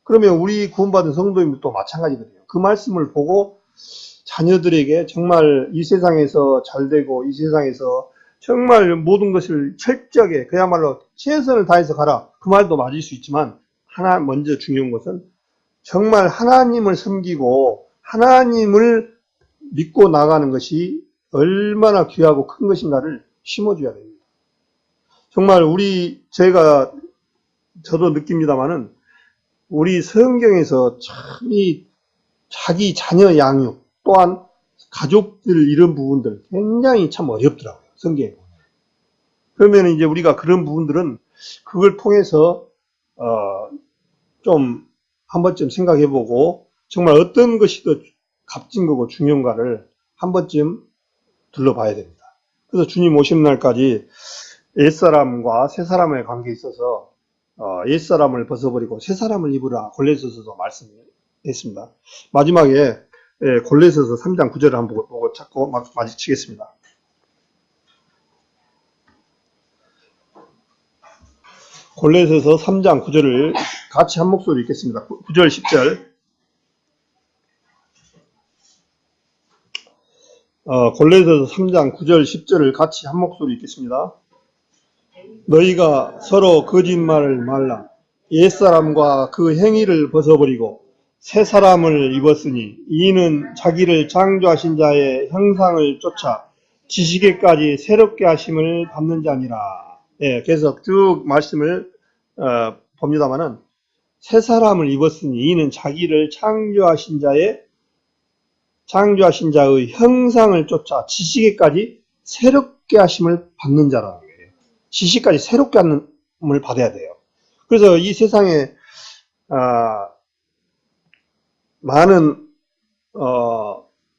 그러면 우리 구원받은 성도님들도 마찬가지거든요. 그 말씀을 보고 자녀들에게 정말 이 세상에서 잘되고 이 세상에서 정말 모든 것을 철저하게, 그야말로 최선을 다해서 가라, 그 말도 맞을 수 있지만 먼저 중요한 것은 정말 하나님을 섬기고 하나님을 믿고 나가는 것이 얼마나 귀하고 큰 것인가를 심어줘야 됩니다. 정말 제가 저도 느낍니다만은 우리 성경에서 참 이 자기 자녀 양육 또한 가족들 이런 부분들 굉장히 참 어렵더라고요. 성경에 보면. 그러면 이제 우리가 그런 부분들은 그걸 통해서 좀 한 번쯤 생각해보고 정말 어떤 것이 더 값진 거고 중요한가를 한 번쯤 둘러봐야 됩니다. 그래서 주님 오시는 날까지 옛사람과 새사람의 관계에 있어서 옛사람을 벗어버리고 새사람을 입으라 골로새서도 말씀했습니다. 마지막에 골로새서 3장 9절을 한번 보고 찾고 마치겠습니다. 골로새서 3장 9절을 같이 한 목소리 읽겠습니다. 9절 10절. 골로새서 3장 9절 10절을 같이 한 목소리 읽겠습니다. 너희가 서로 거짓말을 말라. 옛사람과 그 행위를 벗어버리고 새 사람을 입었으니 이는 자기를 창조하신 자의 형상을 쫓아 지식에까지 새롭게 하심을 받는 자니라. 예, 그래서 쭉 말씀을 봅니다만은 새 사람을 입었으니 이는 자기를 창조하신 자의 형상을 쫓아 지식에까지 새롭게 하심을 받는 자라는 거예요. 지식까지 새롭게 함을 받아야 돼요. 그래서 이 세상에 많은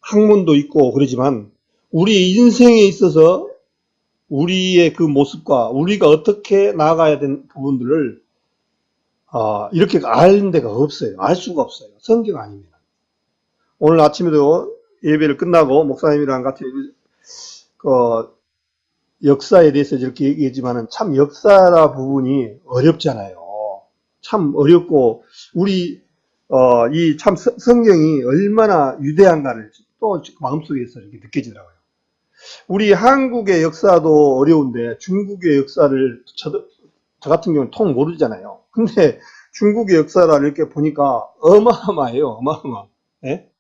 학문도 있고 그러지만 우리 인생에 있어서 우리의 그 모습과 우리가 어떻게 나아가야 되는 부분들을 이렇게 아는 데가 없어요. 알 수가 없어요. 성경 아닙니다. 오늘 아침에도 예배를 끝나고 목사님이랑 같이 역사에 대해서 이렇게 얘기했지만은 참 역사라 부분이 어렵잖아요. 참 어렵고 우리 이 참 성경이 얼마나 위대한가를 또 마음속에서 이렇게 느껴지더라고요. 우리 한국의 역사도 어려운데 중국의 역사를 저 같은 경우는 통 모르잖아요. 근데 중국의 역사를 이렇게 보니까 어마어마해요. 어마어마. 예?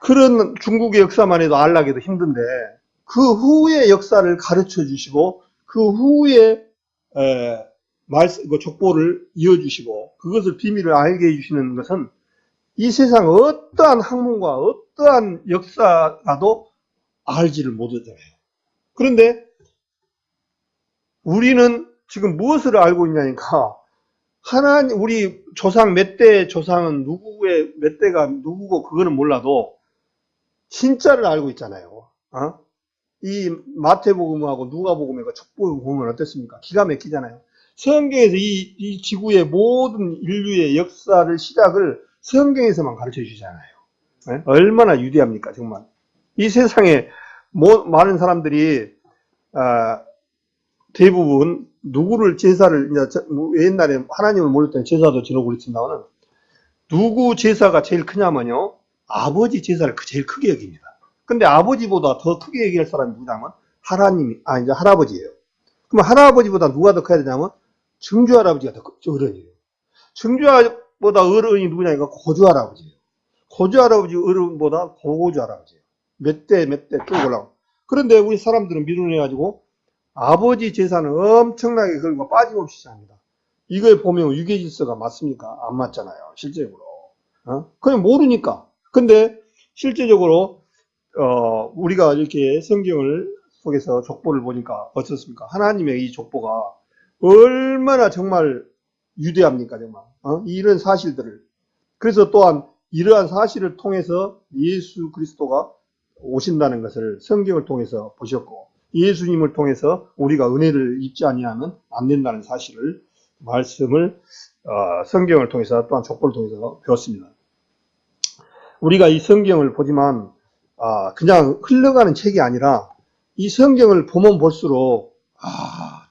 그런 중국의 역사만 해도 알라기도 힘든데 그 후의 역사를 가르쳐 주시고 그 후에 족보를 이어주시고 그것을 비밀을 알게 해주시는 것은 이 세상 어떠한 학문과 어떠한 역사가도 알지를 못하잖아요. 그런데 우리는 지금 무엇을 알고 있냐니까 하나님 우리 조상 몇 대 조상은 누구의 몇 대가 누구고 그거는 몰라도 진짜를 알고 있잖아요. 이 마태복음하고 누가복음의 족보를 보면 어떻습니까? 기가 막히잖아요. 성경에서 이 지구의 모든 인류의 역사를 시작을 성경에서만 가르쳐 주잖아요. 네? 얼마나 위대합니까, 정말. 이 세상에 많은 사람들이 대부분 누구를 제사를 옛날에 하나님을 몰랐던 제사도 지내고 그랬습니다만 누구 제사가 제일 크냐면요, 아버지 제사를 제일 크게 여깁니다. 근데 아버지보다 더 크게 얘기할 사람이 누구냐면 이제 할아버지예요. 그럼 할아버지보다 누가 더 커야 되냐면 증조 할아버지가 더 어른이에요. 증조 할아버지보다 어른이 누구냐니까 고조 할아버지예요. 고조 할아버지 어른보다 고고조 할아버지예요. 몇 대 쭉 올라가고. 그런데 우리 사람들은 미루내가지고 아버지 제사는 엄청나게 걸고 빠짐없이 합니다. 이걸 보면 유계질서가 맞습니까? 안 맞잖아요. 실제적으로. 그냥 모르니까. 근데 실제적으로 우리가 이렇게 성경을 속에서 족보를 보니까 어떻습니까? 하나님의 이 족보가 얼마나 정말 위대합니까, 정말. 이런 사실들을. 그래서 또한 이러한 사실을 통해서 예수 그리스도가 오신다는 것을 성경을 통해서 보셨고, 예수님을 통해서 우리가 은혜를 입지 아니하면 안 된다는 사실을 말씀을 성경을 통해서 또한 족보를 통해서 배웠습니다. 우리가 이 성경을 보지만 그냥 흘러가는 책이 아니라 이 성경을 보면 볼수록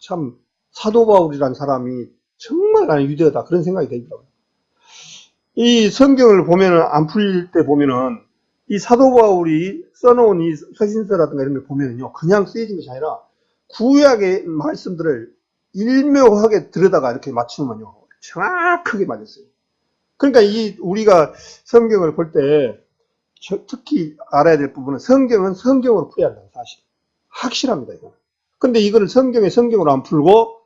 참 사도 바울이라는 사람이 정말 나는 위대하다 그런 생각이 들더라고요. 이 성경을 보면은 안 풀릴 때 보면은 이 사도 바울이 써놓은 이 서신서라든가 이런 걸 보면은요, 그냥 쓰여진 것이 아니라 구약의 말씀들을 일묘하게 들여다가 이렇게 맞추면요 정확하게 맞았어요. 그러니까 우리가 성경을 볼 때 특히 알아야 될 부분은 성경은 성경으로 풀어야 한다는 사실. 확실합니다, 이거. 근데 이거를 성경으로 안 풀고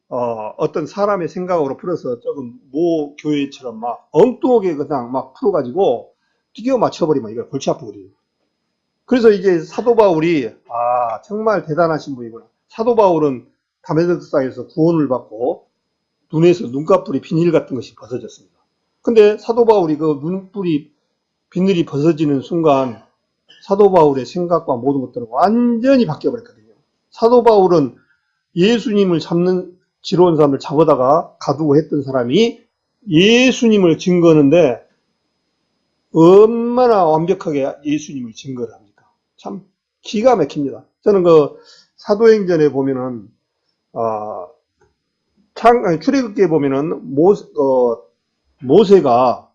어떤 사람의 생각으로 풀어서 조금 모 교회처럼 막 엉뚱하게 그냥 막 풀어가지고 끼워 맞춰버리면 이거 골치 아프거든요. 그래서 이제 사도 바울이 정말 대단하신 분이구나. 사도 바울은 다메섹스에서 구원을 받고 눈에서 눈꺼풀이 비닐 같은 것이 벗어졌습니다. 근데 사도 바울이 그 눈뿔이 비늘이 벗어지는 순간 사도 바울의 생각과 모든 것들은 완전히 바뀌어버렸거든요. 사도 바울은 예수님을 잡는 지루한 사람을 잡아다가 가두고 했던 사람이 예수님을 증거하는데 얼마나 완벽하게 예수님을 증거를 합니까? 참 기가 막힙니다. 저는 그 사도행전에 보면은 출애굽기에 보면은 모세가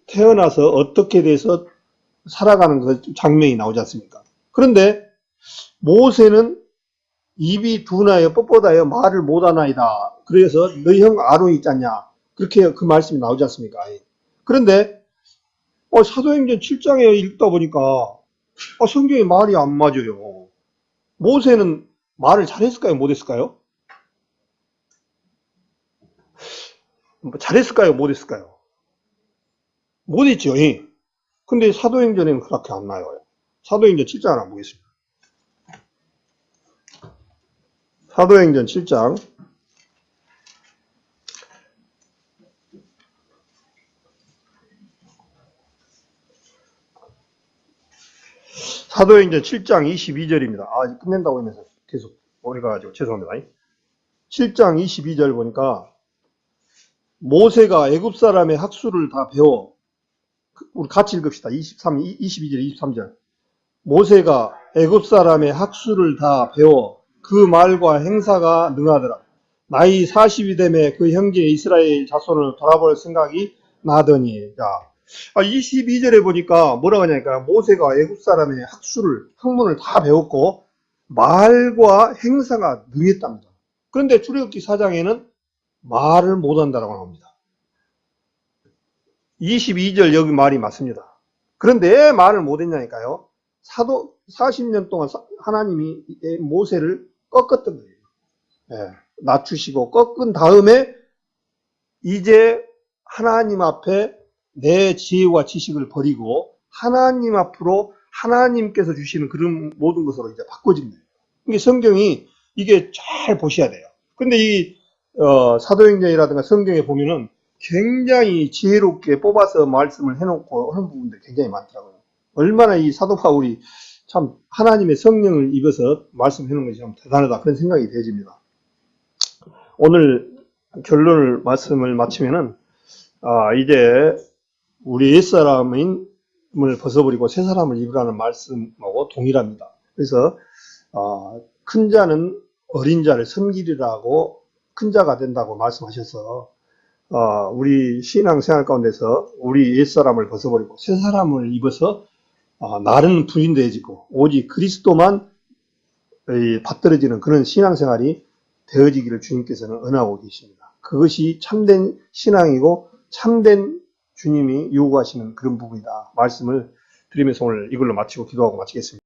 태어나서 어떻게 돼서 살아가는 그 장면이 나오지 않습니까? 그런데 모세는 입이 둔하여 뻣뻣하여 말을 못하나이다. 그래서 너희 형 아론이 있잖냐. 그렇게 그 말씀이 나오지 않습니까? 그런데 사도행전 7장에 읽다 보니까 성경에 말이 안 맞아요. 모세는 말을 잘했을까요? 못했을까요? 잘했을까요? 못했을까요? 못했죠. 근데 사도행전에는 그렇게 안 나와요. 사도행전 7장을 한번 보겠습니다. 사도행전 7장 사도행전 7장 22절입니다. 끝낸다고 하면서 계속 오래가가지고 죄송합니다. 7장 22절 보니까 모세가 애굽 사람의 학수를 다 배워. 우리 같이 읽읍시다. 22절 23절. 모세가 애굽 사람의 학수를 다 배워 그 말과 행사가 능하더라. 나이 40이 되매 그 형제 이스라엘 자손을 돌아볼 생각이 나더니. 자, 22절에 보니까 뭐라고 하냐니까 모세가 애굽 사람의 학문을 다 배웠고 말과 행사가 능했답니다. 그런데 출애굽기 4장에는 말을 못한다라고 나옵니다. 22절 여기 말이 맞습니다. 그런데 왜 말을 못했냐니까요. 40년 동안 하나님이 모세를 꺾었던 거예요. 낮추시고 꺾은 다음에 이제 하나님 앞에 내 지혜와 지식을 버리고 하나님 앞으로 하나님께서 주시는 그런 모든 것으로 이제 바꿔진 거예요. 이게 성경이 이게 잘 보셔야 돼요. 근데 이 사도행전이라든가 성경에 보면은 굉장히 지혜롭게 뽑아서 말씀을 해놓고 하는 부분들이 굉장히 많더라고요. 얼마나 이 사도 바울이 참 하나님의 성령을 입어서 말씀해놓은 것이 참 대단하다 그런 생각이 되집니다. 오늘 결론을 말씀을 마치면은 이제 우리 옛사람을 벗어버리고 새 사람을 입으라는 말씀하고 동일합니다. 그래서 큰 자는 어린 자를 섬기리라고 큰 자가 된다고 말씀하셔서 우리 신앙생활 가운데서 우리 옛사람을 벗어버리고 새 사람을 입어서 나는 부인되어지고 오직 그리스도만 받들어지는 그런 신앙생활이 되어지기를 주님께서는 은하고 계십니다. 그것이 참된 신앙이고 참된 주님이 요구하시는 그런 부분이다. 말씀을 드리면서 오늘 이걸로 마치고 기도하고 마치겠습니다.